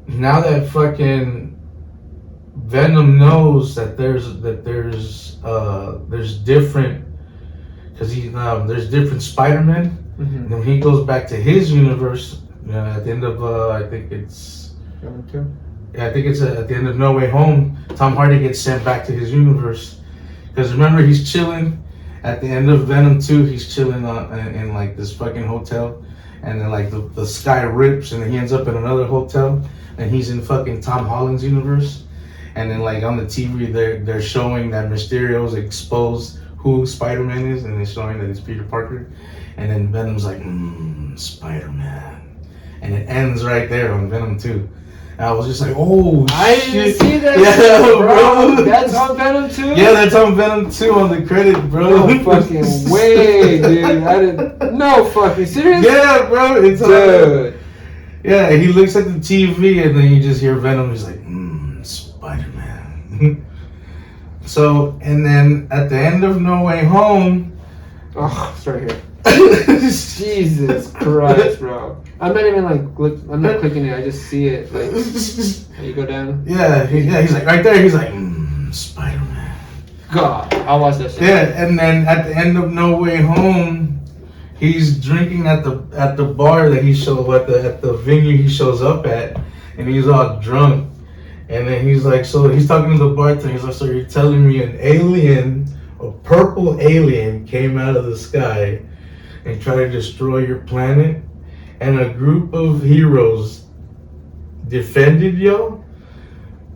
now that fucking Venom knows that there's different, because there's different Spider-Men. Mm-hmm. And then he goes back to his universe at the end of I think it's at the end of No Way Home. Tom Hardy gets sent back to his universe because remember he's chilling at the end of Venom 2. He's chilling in like this fucking hotel, and then like the sky rips and then he ends up in another hotel and he's in fucking Tom Holland's universe. And then like on the TV they're showing that Mysterio's exposed who Spider-Man is, and they're showing that it's Peter Parker. And then Venom's like, Spider-Man. And it ends right there on Venom 2. And I was just like, oh, I shit. didn't see that. Yeah, bro. That's on Venom 2? Yeah, that's on Venom 2 on the credit, bro. No fucking way, dude. I didn't. No fucking serious? Yeah, bro. It's Dude. Yeah, he looks at the TV and then you just hear Venom. He's like, Spider-Man. So, and then at the end of No Way Home. Oh, it's right here. Jesus Christ, bro. I'm not even like, I'm not clicking it. I just see it. Like, you go down. Yeah, he's like right there. He's like, Spider-Man. God, I'll watch that shit. Yeah, and then at the end of No Way Home, he's drinking at the bar that he at the venue he shows up at, and he's all drunk. And then he's like, so he's talking to the bartender. He's like, so you're telling me an alien, a purple alien, came out of the sky and tried to destroy your planet, and a group of heroes defended you?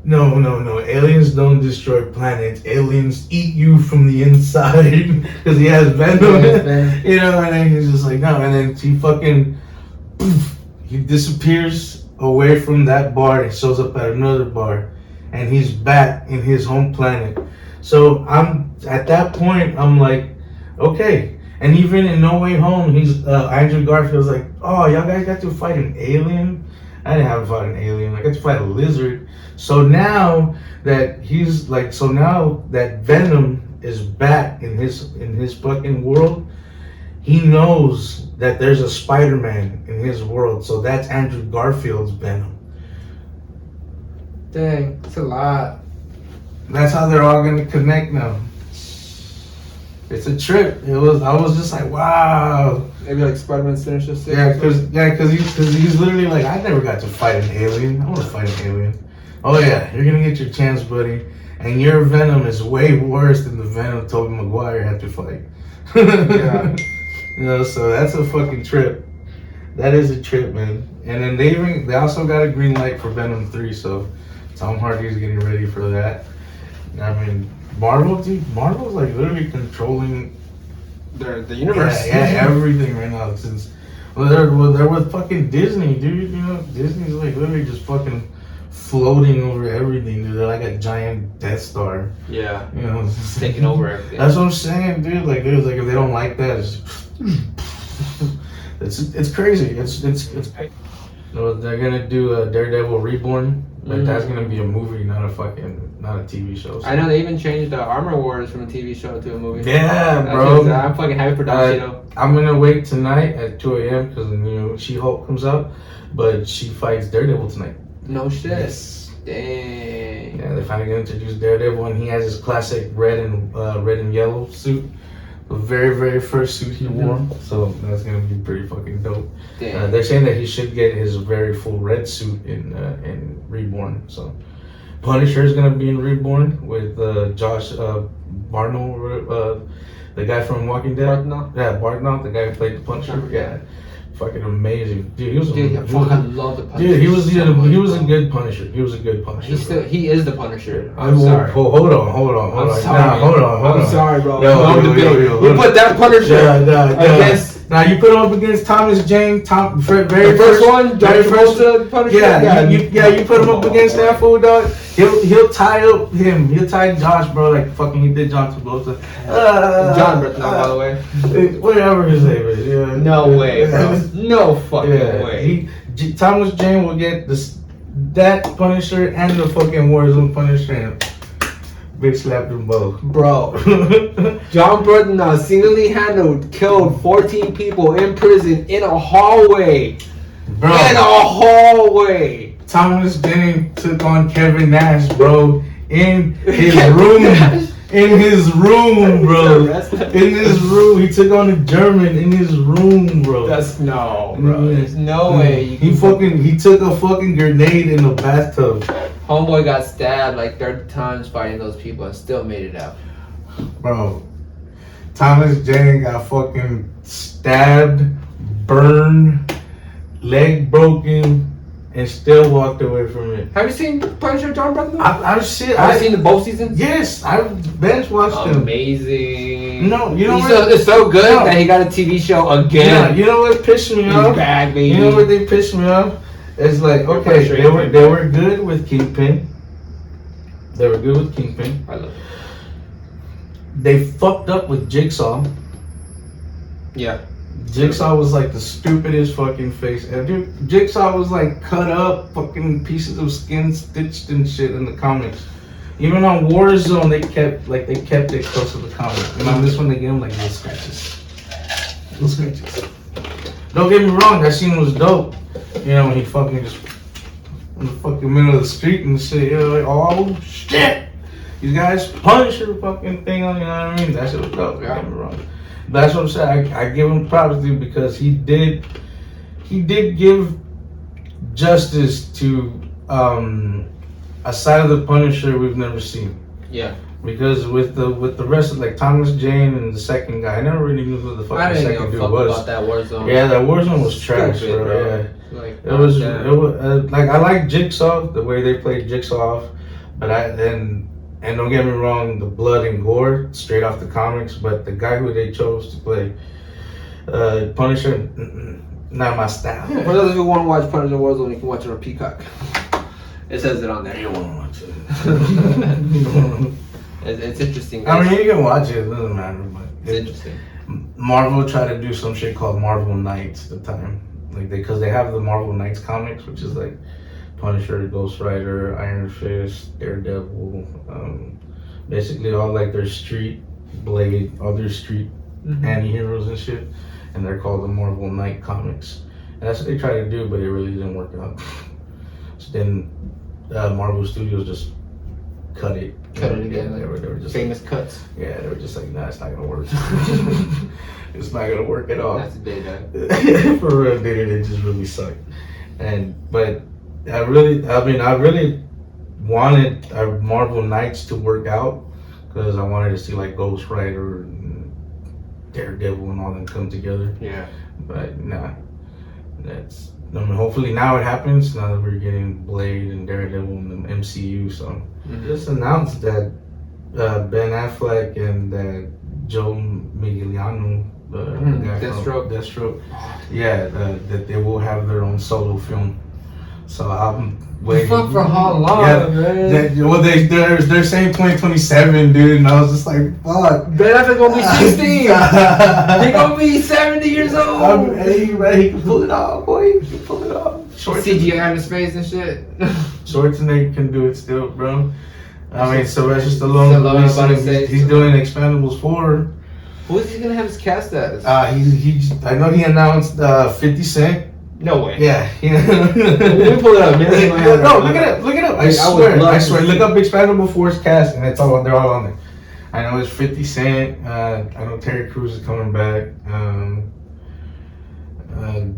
No. Aliens don't destroy planets. Aliens eat you from the inside because he has venom. You know, and then he's just like, no. And then he disappears away from that bar and shows up at another bar, and he's back in his home planet. So I'm at that point, I'm like, okay. And even in No Way Home, he's Andrew Garfield's like, oh, y'all guys got to fight an alien? I didn't have to fight an alien. I got to fight a lizard. So now that now that Venom is back in his fucking world, he knows that there's a Spider-Man in his world. So that's Andrew Garfield's Venom. Dang, it's a lot. That's how they're all gonna connect now. It's a trip. I was just like, wow. Maybe like Spider-Man Sinister Six. Yeah, because he's literally like, I never got to fight an alien. I want to fight an alien. Oh yeah, you're gonna get your chance, buddy. And your Venom is way worse than the Venom Tobey Maguire had to fight. Yeah. You know, so that's a fucking trip. That is a trip, man. And then they also got a green light for Venom 3, so Tom Hardy's getting ready for that. I mean, Marvel's like literally controlling the universe. Yeah, everything right now. Since they're with fucking Disney, dude. You know, Disney's like literally just fucking floating over everything, dude. They're like a giant Death Star. Yeah. You know, taking over everything. That's what I'm saying, dude. Like, if they don't like that, it's crazy. It's they're gonna do a Daredevil Reborn, but that's gonna be a movie, not a TV show. So. I know they even changed the Armor Wars from a TV show to a movie. Yeah, bro. I'm fucking happy for Don Cheadle. I'm gonna wait tonight at 2 a.m. because the new She-Hulk comes out, but she fights Daredevil tonight. No shit. Yes. Dang. Yeah, they finally gonna introduce Daredevil, and he has his classic red and yellow suit. The very, very first suit he wore, so that's gonna be pretty fucking dope. They're saying that he should get his very full red suit in Reborn. So Punisher is gonna be in Reborn with Josh Barnell, the guy from Walking Dead. Bartnell, the guy who played the Punisher. Yeah, fucking amazing, dude. I love the Punisher. Dude, he was a good Punisher. He was a good Punisher. He is the Punisher. I'm sorry. Hold on. I'm sorry. Hold on. I'm sorry, bro. Yo, we put that Punisher against Now you put him up against Thomas Jane, very The first one, Johnny Travolta, Punisher. You put him up against that fool, dog. He'll tie up him. He'll tie Josh, bro, like fucking he did John Travolta. John Bretton, by the way. Whatever his name is. Yeah. No way, bro. No fucking way. Thomas Jane will get that Punisher and the fucking Warzone Punisher and bitch slapped them both. Bro. John Bretton single-handedly killed 14 people in prison in a hallway. Bro. In a hallway. Thomas Jane took on Kevin Nash, bro, in his room. In his room, bro. In his room. He took on a German in his room, bro. That's no, bro. There's no way. He took a fucking grenade in the bathtub. Homeboy got stabbed like 30 times fighting those people and still made it out. Bro, Thomas Jane got fucking stabbed, burned, leg broken, and still walked away from it. Have you seen Punisher, John Bretton? I've seen the both seasons? Yes, I've bench watched them. Amazing. No, it's so good that he got a TV show again. Yeah, you know what pissed me off? Bad, baby. You know what they pissed me off? It's like, okay, they were good with Kingpin. They were good with Kingpin. I love it. They fucked up with Jigsaw. Yeah. Jigsaw was like the stupidest fucking face. And dude, Jigsaw was like cut up, fucking pieces of skin stitched and shit in the comics. Even on Warzone, they kept it close to the comic. And on this one, they gave him like little scratches. Don't get me wrong, that scene was dope. You know, when he fucking just in the fucking middle of the street and shit. You know, like, oh shit, these guys Punisher fucking thing on. You know what I mean? That shit was dope. Don't get me wrong. That's what I'm saying. I give him props to because he did give justice to a side of the Punisher we've never seen. Yeah. Because with the rest of like Thomas Jane and the second guy, I never really knew who the fuck the second dude was. About that Warzone. Yeah, that Warzone was trash, Stupid, bro. Yeah. Like, It was like I like Jigsaw, the way they played Jigsaw off, but and don't get me wrong, the blood and gore straight off the comics, but the guy who they chose to play Punisher, not my style. For those who want to watch Punisher Warzone, you can watch it on Peacock. It says it on there. You don't want to watch it. It's interesting. I mean, you can watch it. It doesn't matter, but it's interesting. Marvel tried to do some shit called Marvel Knights at the time, like because they have the Marvel Knights comics, which is like Punisher, Ghost Rider, Iron Fist, Daredevil, basically all like their street Blade, all their street anti-heroes and shit, and they're called the Marvel Knight comics, and that's what they tried to do, but it really didn't work out. So then Marvel Studios just cut it again. They were just famous cuts. Yeah, they were just like, nah, it's not gonna work. It's not gonna work at all. That's a day that. For real, dude, it just really sucked. But I really wanted our Marvel Knights to work out because I wanted to see like Ghost Rider and Daredevil and all them come together. Yeah. But nah, hopefully now it happens. Now that we're getting Blade and Daredevil in the MCU, so just announced that Ben Affleck and that Joe Migliano, the guy from Deathstroke, that they will have their own solo film. So I'm waiting. Fuck for how long, man? They're saying 2027, dude, and I was just like, fuck. Ben Affleck gonna be 60. He gonna be 70 years old. He can pull it off, boy. He can pull it off. CGI in his face and shit. Schwarzenegger can do it still, bro. I mean, Sylvester Stallone, he's doing Expendables 4. Who is he gonna have his cast as? I know he announced 50 Cent. No way. Yeah. Let me pull it up. No, look it up. I swear. Look up Expendable 4's cast, and they're all on there. I know it's 50 Cent. I know Terry Crews is coming back. I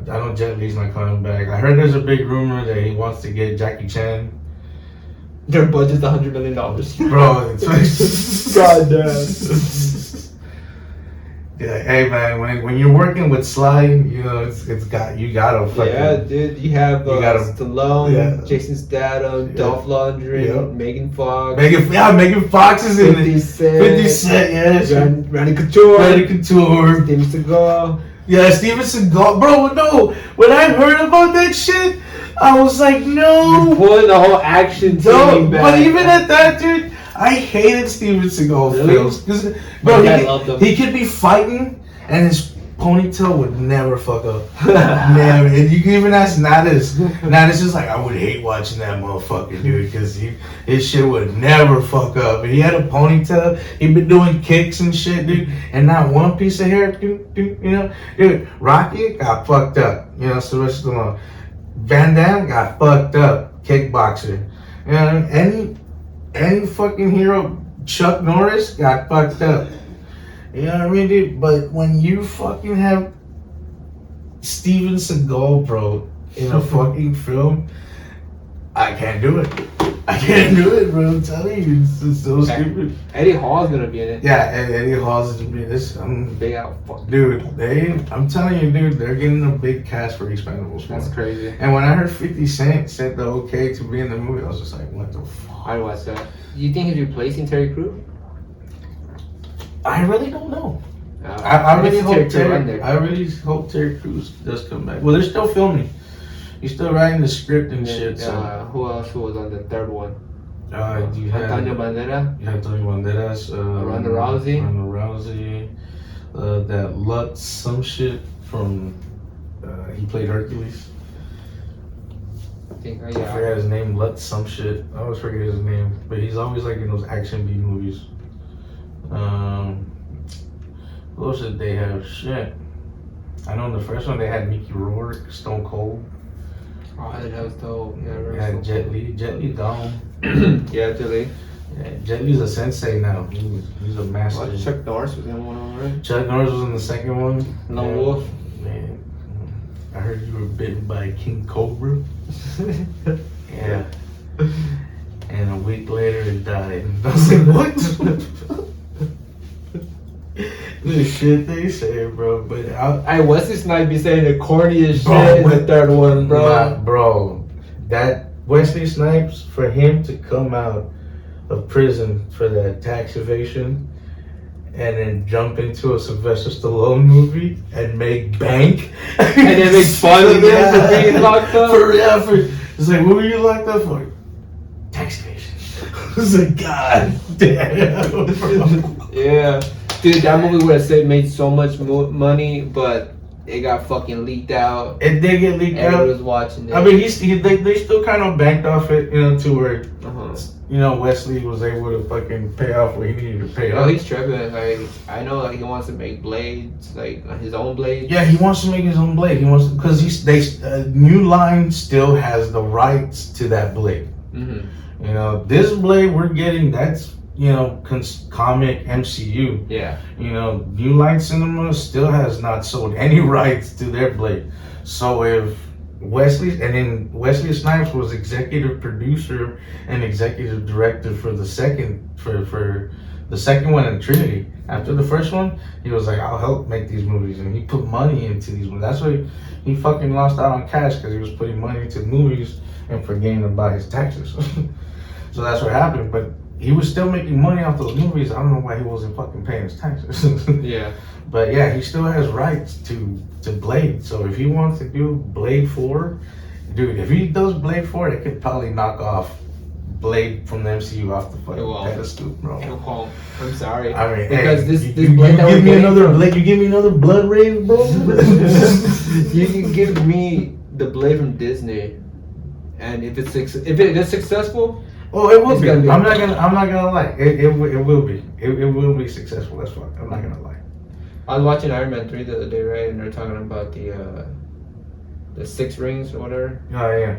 know Jet Li's not coming back. I heard there's a big rumor that he wants to get Jackie Chan. Their budget's $100 million. Bro, God damn. Yeah, hey man, when you're working with Sly, you know you gotta fucking Yeah, dude, you have You gotta- Stallone, yeah. Jason Statham, Yeah. Dolph Lundgren, Yeah. Megan Fox, Megan Fox is in 50 it. Cent, 50 Cent, yeah. Randy Couture, Randy Couture. Steven Seagal. Yeah, Steven Seagal. Bro, no. When I heard about that shit, I was like, no. You're pulling the whole action No, team back. but even at that, dude, I hated Steven Seagal Really? films. Cause, My bro, dad loved him. he could be fighting and his ponytail would never fuck up. Never. And you can even ask Nadas. Nadas is like, I would hate watching that motherfucker, dude, because his shit would never fuck up. And he had a ponytail. He'd been doing kicks and shit, dude, and not one piece of hair, dude. Rocky got fucked up. You know, Sylvester Stallone. Van Damme got fucked up. Kickboxer. You know, any fucking hero, Chuck Norris got fucked up. You know what I mean, dude? But when you fucking have Steven Seagal, bro, in a fucking film, I can't do it. I can't do it, bro. I'm telling you, it's so stupid. Eddie Hall's gonna be in it. Yeah, and Eddie Hall's is be this. Big out fuck. Dude, I'm telling you, dude, they're getting a big cast for Expendables. That's man. crazy. And when I heard 50 Cent said the okay to be in the movie, I was just like, what the fuck? I watched that. You think he's replacing Terry Crews? I really don't know. No. I really hope Terry. I really hope Terry Crews does come back. Well, they're still filming. He's still writing the script and shit. So Who else was on the third one? you have Antonio Banderas. Antonio Banderas, Ronda Rousey. That Lutz some shit from he played Hercules. I think. I forgot his name. Lutz some shit. I always forget his name, but he's always like in those action B movies. Who else did they have? Shit. I know in the first one they had Mickey Rourke, Stone Cold. Oh, that was dope. Yeah, I They remember. had Jet Li. Jet Li gone. Yeah, Tilly. Yeah, Jet Li's a sensei now. He's a master. Well, Chuck Norris was in one of them, right? Chuck Norris was in the second one. Lone Yeah. Wolf. Man, I heard you were bitten by a king cobra. Yeah. And a week later it died. I was like, what? The shit they say, bro. But Hey, what's this night be saying the corniest Bro, shit in the but- third one, bro? bro, that Wesley Snipes, for him to come out of prison for that tax evasion and then jump into a Sylvester Stallone movie and make bank. And then make fun of him for being locked up? It's like, what were you locked up for? Tax evasion. I was like, God damn, bro. Yeah. Dude, that movie would have said made so much money, but it got fucking leaked out. It did get leaked Everyone out. was watching it. I mean, they still kind of banked off it, you know, to where, Uh-huh. Wesley was able to fucking pay off what he needed to pay Oh, off. he's tripping. Like, I know, like, he wants to make blades, like his own blades. Yeah, he wants to make his own blade. He wants because New Line still has the rights to that blade. Mm-hmm. This blade we're getting, that's comic MCU. Yeah. New Line Cinema still has not sold any rights to their blade. So if Wesley Snipes was executive producer and executive director for the second for the second one in Trinity. After the first one, he was like, I'll help make these movies, and he put money into these movies. That's why he fucking lost out on cash, because he was putting money into movies and forgetting about his taxes. So that's what happened. But he was still making money off those movies. I don't know why he wasn't fucking paying his taxes. Yeah. But yeah, he still has rights to Blade. So if he wants to do Blade 4, dude, if he does Blade 4, it could probably knock off Blade from the MCU off the fucking pedestal, bro. Oh, I'm sorry. I mean, because hey, this you Blade that give we're me getting another from- Blade. You give me another Blood Rave, bro. You can give me the Blade from Disney, and if it is successful, Oh, it will It's be. gonna be- I'm not gonna lie. It will be. It will be successful as fuck. I'm not gonna lie. I was watching Iron Man 3 the other day, right? And they're talking about the 6 rings or whatever. Oh yeah.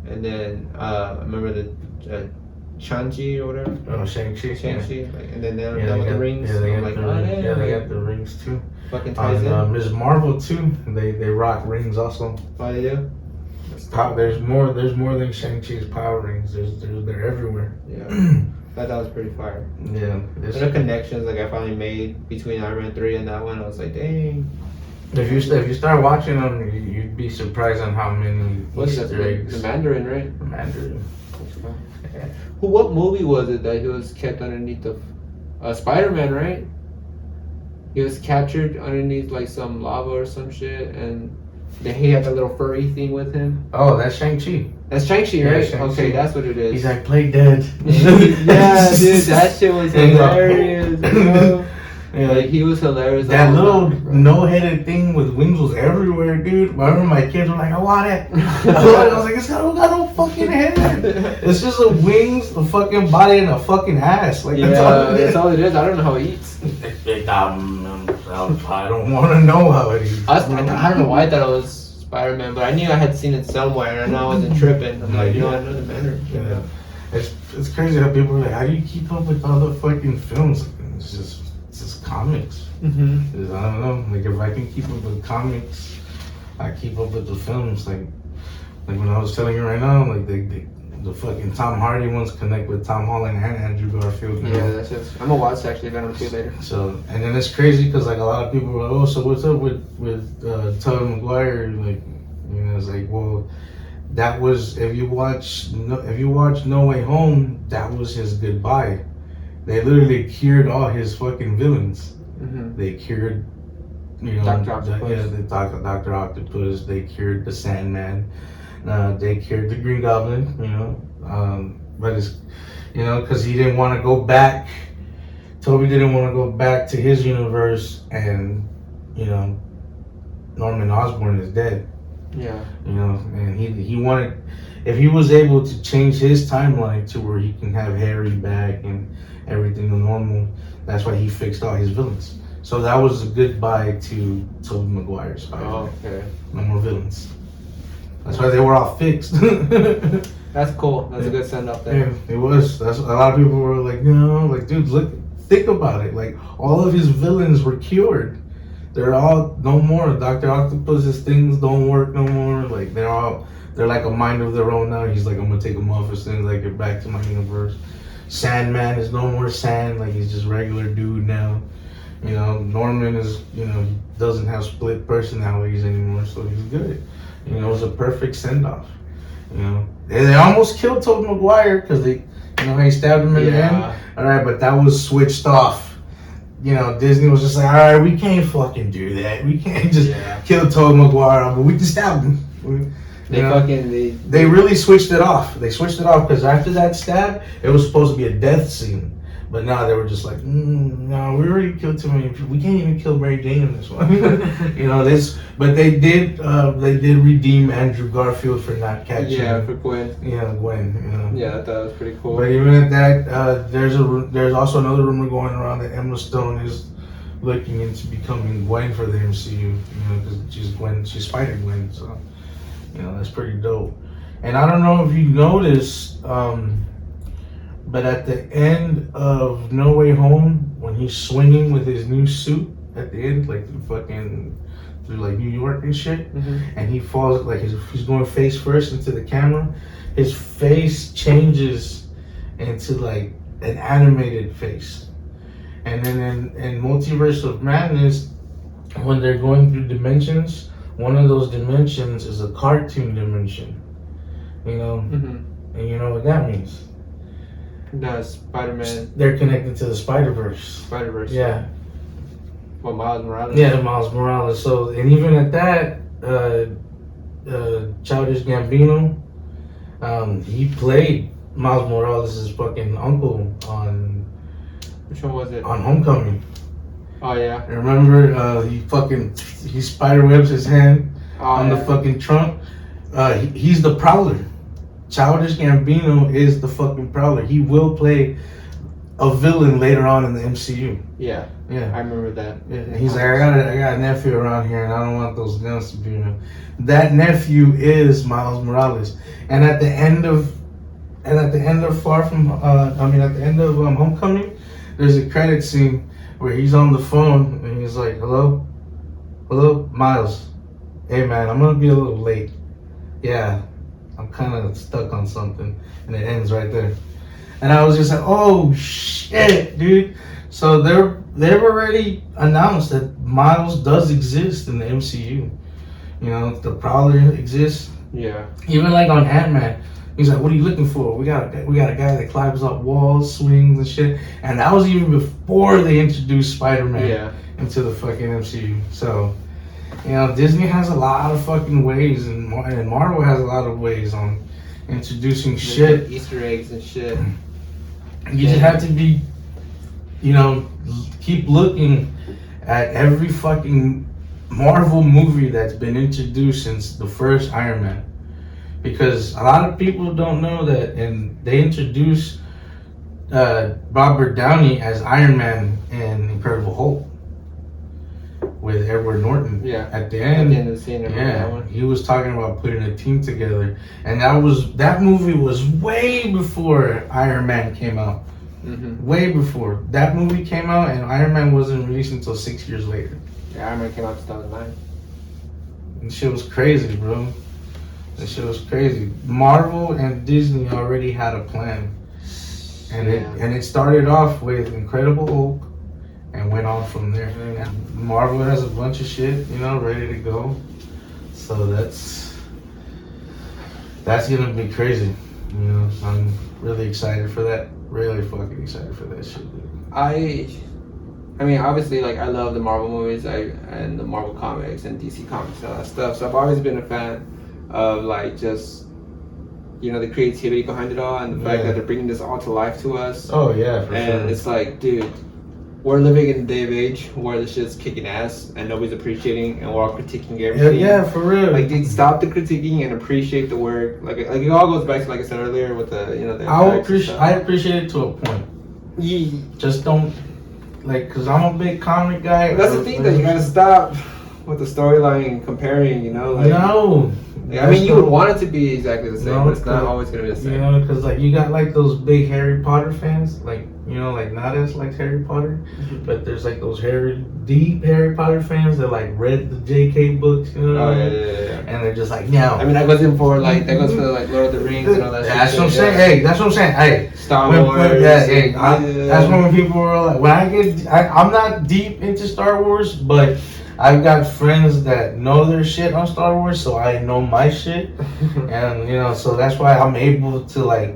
And then I remember the Shang-Chi or whatever. Oh, Shang-Chi. Shang-Chi. Like, and then they're Yeah, done they with the got, rings. yeah, they I'm got like, the, oh, damn. yeah, they like, got the rings too. fucking ties On in. Ms. Marvel too, they rock rings also. Oh, they do? There's more than Shang-Chi's power rings. They're everywhere. Yeah. That was pretty fire. Yeah. The connections like I finally made between Iron Man 3 and that one, I was like, dang. If you start watching them, you'd be surprised on how many What's that? Easter eggs. The Mandarin, right? The Mandarin. Yeah. What movie was it that he was kept underneath the Spider-Man, right? He was captured underneath like some lava or some shit, and then he had that little furry thing with him. Oh, that's Shang-Chi. That's Shang-Chi, Yeah, right? Shang-Chi. Okay, that's what it is. He's like, play dead. Yeah, dude, that shit was hilarious, bro. Yeah. Like, he was hilarious. That all little night, bro. no-headed thing with wings was everywhere, dude. I remember my kids were like, I want it. I was like, it's got no fucking head. It's just a wings, a fucking body, and a fucking ass. Like, Yeah, that's all it is. I don't know how he eats. I don't want to know how it is. I don't know why I thought it was Spider-Man, but I knew I had seen it somewhere, and I wasn't tripping. I'm like, you know, I know the Mandarin. Yeah. It's crazy how people are like, how do you keep up with all the fucking films? It's just comics. Mm-hmm. I don't know. Like, if I can keep up with comics, I keep up with the films. Like when I was telling you right now, like the fucking Tom Hardy ones connect with Tom Holland and Andrew Garfield. Yeah, that's just. I'm gonna watch actually. I'm gonna see it later. So, and then it's crazy because like a lot of people are like, oh, so what's up with Tobey Maguire? Like, you know, it's like, well, that was if you watch No Way Home, that was his goodbye. They literally cured all his fucking villains. Mm-hmm. They cured, you know, Dr. Octopus. Dr. Octopus. They cured the Sandman. They cured the Green Goblin. You know, but it's, you know, because he didn't want to go back. Toby didn't want to go back to his universe, and you know, Norman Osborn is dead. Yeah. You know, and he wanted, if he was able to change his timeline to where he can have Harry back and everything to normal, that's why he fixed all his villains. So that was a goodbye to Tobey Maguire Spider-Man. Oh, okay. No more villains. That's why they were all fixed. That's cool. That's a good send off there. Yeah, it was. That's a lot of people were like, no, like, dude, think about it. Like, all of his villains were cured. They're all no more. Dr. Octopus's things don't work no more. Like, they're like a mind of their own now. He's like, I'm gonna take them off as soon as I get back to my universe. Sandman is no more Sand. Like, he's just regular dude now. You know, Norman is, you know, he doesn't have split personalities anymore, so he's good. You know, it was a perfect send off. You know, they almost killed Tobey Maguire because they, you know, he stabbed him in the end. All right, but that was switched off. You know, Disney was just like, all right, we can't fucking do that. We can't just kill Tobey Maguire, but we can stab him. They really switched it off. They switched it off because after that stab, it was supposed to be a death scene. But now they were just like, no, we already killed too many people. We can't even kill Mary Jane in this one. You know, but they did redeem Andrew Garfield for not catching. Yeah, for Gwen. Yeah, Gwen. You know. Yeah, I thought that was pretty cool. But even at that, there's also another rumor going around that Emma Stone is looking into becoming Gwen for the MCU. You know, because she's Spider-Gwen, so you know that's pretty dope. And I don't know if you noticed. But at the end of No Way Home, when he's swinging with his new suit at the end, like through like New York and shit, and he falls like he's going face first into the camera, his face changes into like an animated face. And then in Multiverse of Madness, when they're going through dimensions, one of those dimensions is a cartoon dimension. You know, and you know what that means. No, Spider-Man. They're connected to the Spider-Verse. Yeah. Well, Miles Morales. Yeah, Miles Morales. So, and even at that, Childish Gambino, he played Miles Morales' fucking uncle on. Which one was it? On Homecoming. Oh yeah. Remember, he spiderwebs his hand on the fucking trunk. He's the Prowler. Childish Gambino is the fucking Prowler. He will play a villain later on in the MCU. Yeah. I remember that. Yeah. He's like, I got a nephew around here, and I don't want those guns to be. That nephew is Miles Morales. And at the end of Homecoming, there's a credit scene where he's on the phone and he's like, hello, Miles. Hey man, I'm gonna be a little late. Yeah. I'm kind of stuck on something, and it ends right there. And I was just like, oh shit, dude. So they've already announced that Miles does exist in the MCU. You know, the Prowler exists. Yeah. Even like on Ant-Man, he's like, what are you looking for? We got a guy that climbs up walls, swings and shit. And that was even before they introduced Spider-Man into the fucking MCU. So, you know, Disney has a lot of fucking ways, and Marvel has a lot of ways on introducing shit. Easter eggs and shit. You just have to be, you know, keep looking at every fucking Marvel movie that's been introduced since the first Iron Man. Because a lot of people don't know that, and they introduced Robert Downey as Iron Man in Incredible Hulk with Edward Norton. Yeah. At the end of the scene, that one. he was talking about putting a team together, and that movie was way before Iron Man came out. Mm-hmm. Way before that movie came out, and Iron Man wasn't released until 6 years later. Yeah, Iron Man came out in 2009. And shit was crazy, bro. That shit was crazy. Marvel and Disney already had a plan, and it started off with Incredible Hulk, and went on from there. And Marvel has a bunch of shit, you know, ready to go. So that's gonna be crazy. You know, I'm really excited for that. Really fucking excited for that shit, dude. I mean, obviously, like, I love the Marvel movies and the Marvel comics and DC comics and all that stuff. So I've always been a fan of, like, just, you know, the creativity behind it all and the fact that they're bringing this all to life to us. Oh yeah, for sure. And it's like, dude, we're living in a day of age where the shit's kicking ass and nobody's appreciating, and we're all critiquing everything. Yeah, for real. Like, dude, stop the critiquing and appreciate the work. Like it all goes back to, like I said earlier, with the, you know, the I appreciate it to a point. Yeah. Just don't, like, cause I'm a big comic guy. That's the thing, that you gotta stop with the storyline comparing, you know? Like, no. I mean, you would want it to be exactly the same, but it's not always gonna be the same. You know, because, like, you got, like, those big Harry Potter fans, like, you know, like, not as like Harry Potter, but there's, like, those deep Harry Potter fans that, like, read the JK books, you know? Oh, yeah. And they're just like, no. I mean, that goes for like Lord of the Rings and all that shit. That's what I'm saying. Hey, that's what I'm saying. Hey, Star Wars. That's when people are like, when I'm not deep into Star Wars, but I've got friends that know their shit on Star Wars, so I know my shit. And, you know, so that's why I'm able to, like,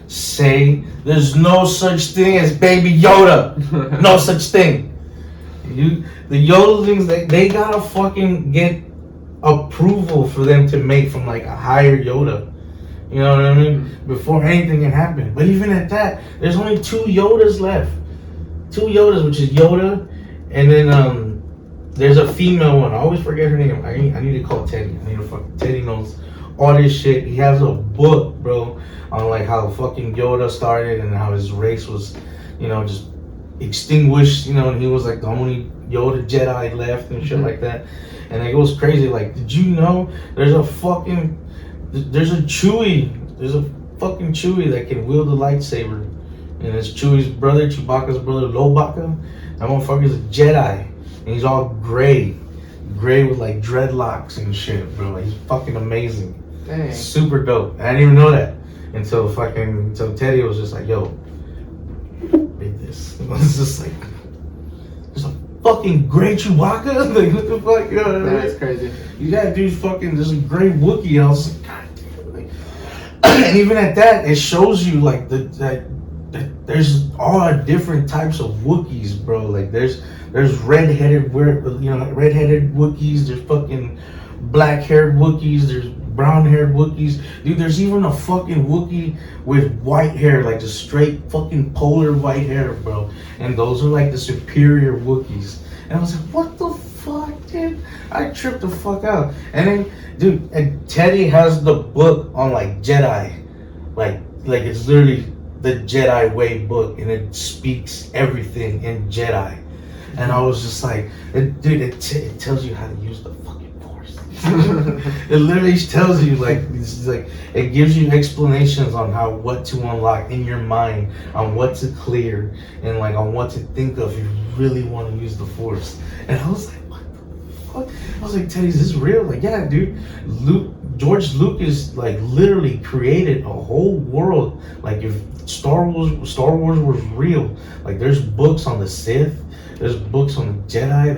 say there's no such thing as Baby Yoda. No such thing. The Yodelings, they gotta fucking get approval for them to make from, like, a higher Yoda. You know what I mean? Before anything can happen. But even at that, there's only 2 Yodas left. 2 Yodas, which is Yoda, and then there's a female one. I always forget her name. I need to call Teddy. Teddy knows all this shit. He has a book, bro, on, like, how fucking Yoda started and how his race was, you know, just extinguished, you know, and he was, like, the only Yoda Jedi left and shit like that. And it goes crazy. Like, did you know there's a fucking Chewie that can wield a lightsaber, and it's Chewie's brother, Chewbacca's brother, Lobaka. That motherfucker's a Jedi, and he's all gray with, like, dreadlocks and shit, bro. Like, he's fucking amazing. Dang. Super dope. I didn't even know that until Teddy was just like, yo, read this. It was just like, there's a fucking gray Chewbacca? Like, what the fuck? You know what I mean? That's crazy. You got dudes fucking, there's a gray Wookiee, and I was like, god damn. Like, and even at that, it shows you, like, that there's all different types of Wookiees, bro. Like, there's red-headed Wookiees, there's fucking black-haired Wookiees, there's brown-haired Wookiees. Dude, there's even a fucking Wookiee with white hair, like just straight fucking polar white hair, bro. And those are, like, the superior Wookiees. And I was like, what the fuck, dude? I tripped the fuck out. And then, dude, and Teddy has the book on, like, Jedi. Like it's literally the Jedi Way book, and it speaks everything in Jedi. And I was just like, it tells you how to use the fucking Force. It literally tells you, like, it gives you explanations on what to unlock in your mind, on what to clear, and, like, on what to think of if you really want to use the Force. And I was like, what the fuck? I was like, Teddy, is this real? Like, yeah, dude. George Lucas like literally created a whole world. Like if Star Wars was real, like there's books on the Sith, there's books on the Jedi,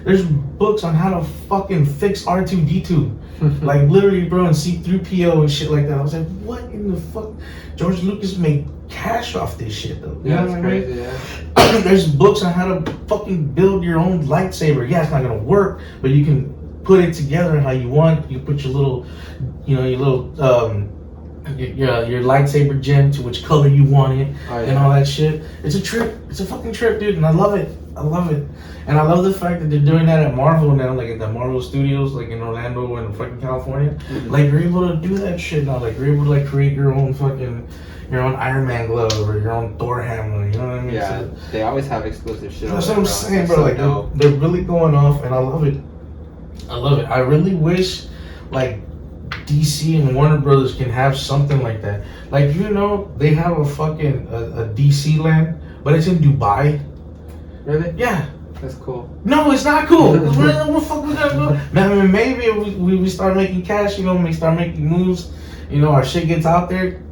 there's books on how to fucking fix R2D2. Like literally, bro, and C3PO and shit like that. I was like, what in the fuck? George Lucas made cash off this shit though. Yeah, that's crazy, yeah. There's books on how to fucking build your own lightsaber. Yeah, it's not gonna work, but you can put it together how you want. You put your little, your lightsaber gem to which color you want it, and all that shit. It's a trip. It's a fucking trip, dude, and I love it. I love it, and I love the fact that they're doing that at Marvel now, like at the Marvel Studios, like in Orlando and fucking California. Mm-hmm. Like you're able to do that shit now. Like you're able to like create your own Iron Man glove or your own Thor hammer. You know what I mean? Yeah, So, they always have exclusive shit. that's what I'm saying, bro. So Like they're really going off, and I love it. I love it. I really wish, like, DC and Warner Brothers can have something like that. Like, they have a fucking a DC land, but it's in Dubai. Really? Yeah. That's cool. No, it's not cool. Where the fuck we gotta go? Man, I mean, maybe if we start making cash, we start making moves, our shit gets out there.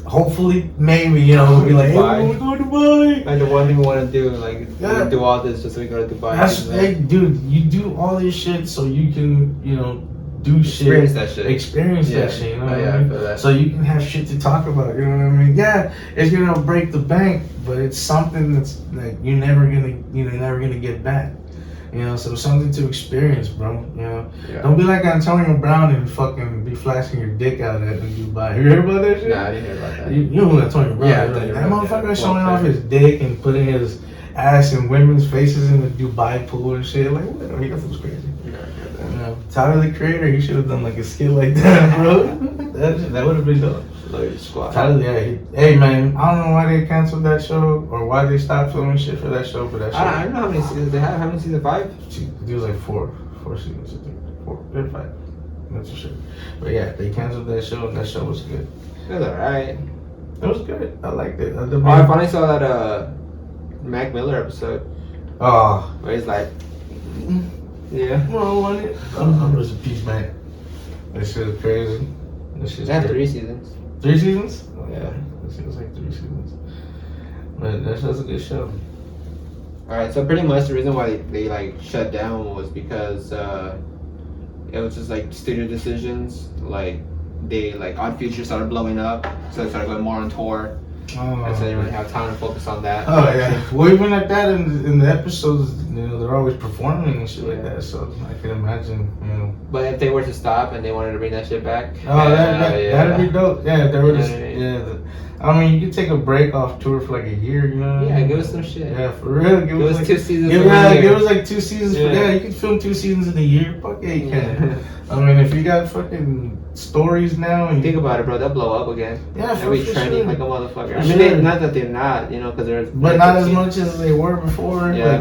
Hopefully, maybe, we'll be like, hey, we're going to Dubai. Like the one thing we want to do, like, we do all this just so we go to Dubai. That's, hey, dude, you do all this shit so you can, do shit. Experience that shit, you know what I mean? I feel that. So you can have shit to talk about, you know what I mean? Yeah, it's gonna break the bank, but it's something that's like you're never gonna get back. So something to experience, bro. Yeah. Don't be like Antonio Brown and fucking be flashing your dick out at Dubai. You heard about that shit? Nah, I didn't hear about that. You know who Antonio Brown is, right? That motherfucker showing off his dick and putting his ass in women's faces in the Dubai pool and shit. Like, what? That was crazy. Tyler the Creator, he should have done like a skit like that, bro. that would have been dope. Tyler, hey man, I don't know why they canceled that show or why they stopped filming shit for that show, but that show. I don't know how many seasons they have. How many season 5? It was like four seasons, I think. 4 or 5. That's for sure. But yeah, they canceled that show and that show was good. It was alright. It was good. I liked it. I finally saw that Mac Miller episode. Oh. Where he's like, yeah. Well, I'm just a piece, man. That shit is crazy. They have 3 seasons. 3 seasons? Oh, yeah. It seems like 3 seasons. But that's a good show. Alright, so pretty much the reason why they like shut down was because it was just like studio decisions. Like they Odd Future started blowing up, so they started going more on tour. And so they didn't really have time to focus on that. Oh yeah. Well, even like that in the episodes, they're always performing and shit like that. So I can imagine, But if they were to stop and they wanted to bring that shit back, that'd be dope. Yeah, if they were just I mean, you could take a break off tour for like a year, Yeah, give us some shit. Yeah, for real. Give us like 2 seasons. Give us like 2 seasons. Yeah, you can film 2 seasons in a year. Fuck yeah, you can. I mean, if you got fucking stories now, and think about it, bro, they'll blow up again. Yeah, they'll be trending sure. like a motherfucker. For I mean, sure. not that they're not, because they're. But not as much as they were before. Yeah,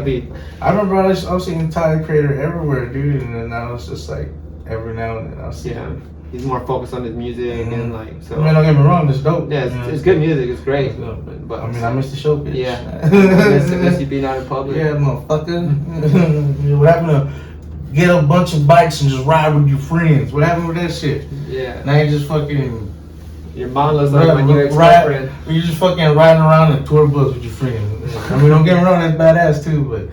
I remember I was seeing Tyler Creator everywhere, dude, and then I was just like every now and then I'll see him. He's more focused on his music and like so. I mean, don't get me wrong, it's dope. Yeah, it's good music. It's great. It's dope, but I mean, I missed the show, bitch. Yeah, unless you being out in public. Yeah, motherfucker. What happened to get a bunch of bikes and just ride with your friends? What happened with that shit? Yeah. Now you just fucking. Your mom looks like my new ex-girlfriend. You just fucking riding around in tour bus with your friends. I mean, don't get me wrong, that's badass too, but.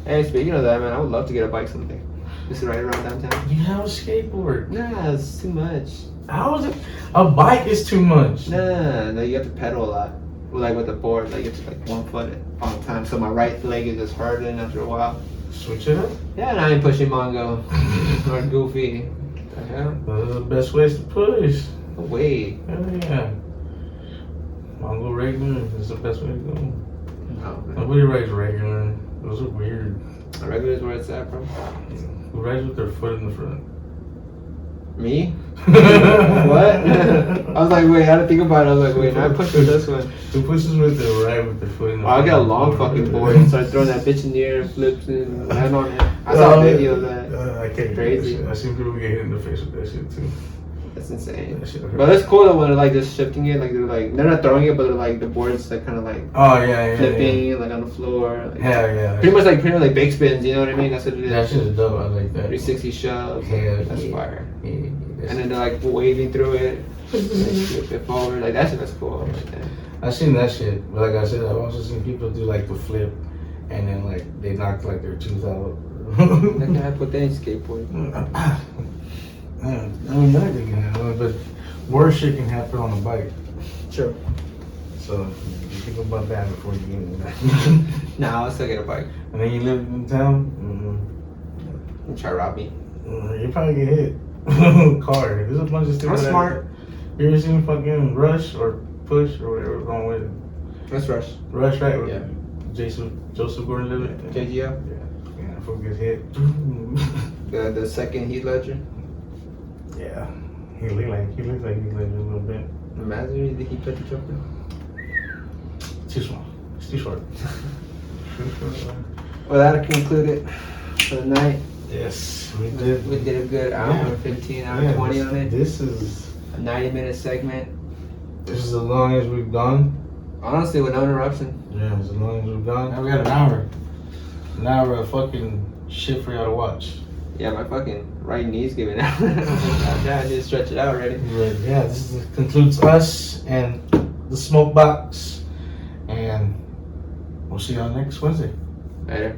Hey, speaking of that, man, I would love to get a bike someday. Just to ride around downtown. You have a skateboard. Nah, it's too much. How is it? A bike is too much. Nah, you have to pedal a lot. Like with the board, like it's like 1 foot at all the time. So my right leg is just hurting after a while. Switch it up. Yeah, and I ain't pushing Mongo or Goofy. What the hell? Those are the best ways to push. No way. Hell yeah. Mongo regular is the best way to go. No, man. Nobody rides regular. Those are weird. A regular is where it's at, bro. Who rides with their foot in the front? Me? What? I was like, wait, I had to think about it. I was like, wait, I push with this one. Who pushes with their right with their foot in the I'll front? get a long fucking board and start throwing that bitch in the air, flips and land on it. I saw a video of that. I can't Crazy. do that shit. I seen people get hit in the face with that shit too. That's insane. That shit But hurt. it's cool though when they're like just shifting it, like they're not throwing it, but they're like the boards like kind of like Oh yeah, flipping like on the floor. Like, yeah. pretty much like big spins. You know what I mean? That's what it is. That shit is dope. I like that. 360 shoves. Hell That's yeah. fire. Yeah, And then they're like waving through it, like flip it forward. Like that shit is cool. Like that. I've seen that shit, but like I said, I've also seen people do like the flip, and then like they knock like their tooth out. That can happen with any skateboard. I mean, that can happen, but worse shit can happen on a bike. True. So you think about that before you get in that. Nah, I'll still get a bike. And then you live in town, You try to rob me. you probably get hit. Car. There's a bunch of stuff. I'm smart. You ever seen fucking Rush or Push or whatever was wrong with it? Let's rush. Rush, right? Yeah. Joseph Gordon-Levitt. JGO. Yeah, before gets hit. The second Heath Ledger. Yeah, he looks like Heath Ledger a little bit. Imagine if he put the Joker. Too small. It's too short. Well, that'll conclude it for the night. Yes, we did. We did a good hour, 15, hour 20 on it. This is A 90-minute segment. this is as long as we've gone. Honestly, with no interruption. Yeah, as long as we've gone. Now we got an hour. An hour of fucking shit for y'all to watch. Yeah, my fucking right knee's giving out. I need to stretch it out already. But yeah, concludes us and the smoke box. And we'll see y'all next Wednesday. Later.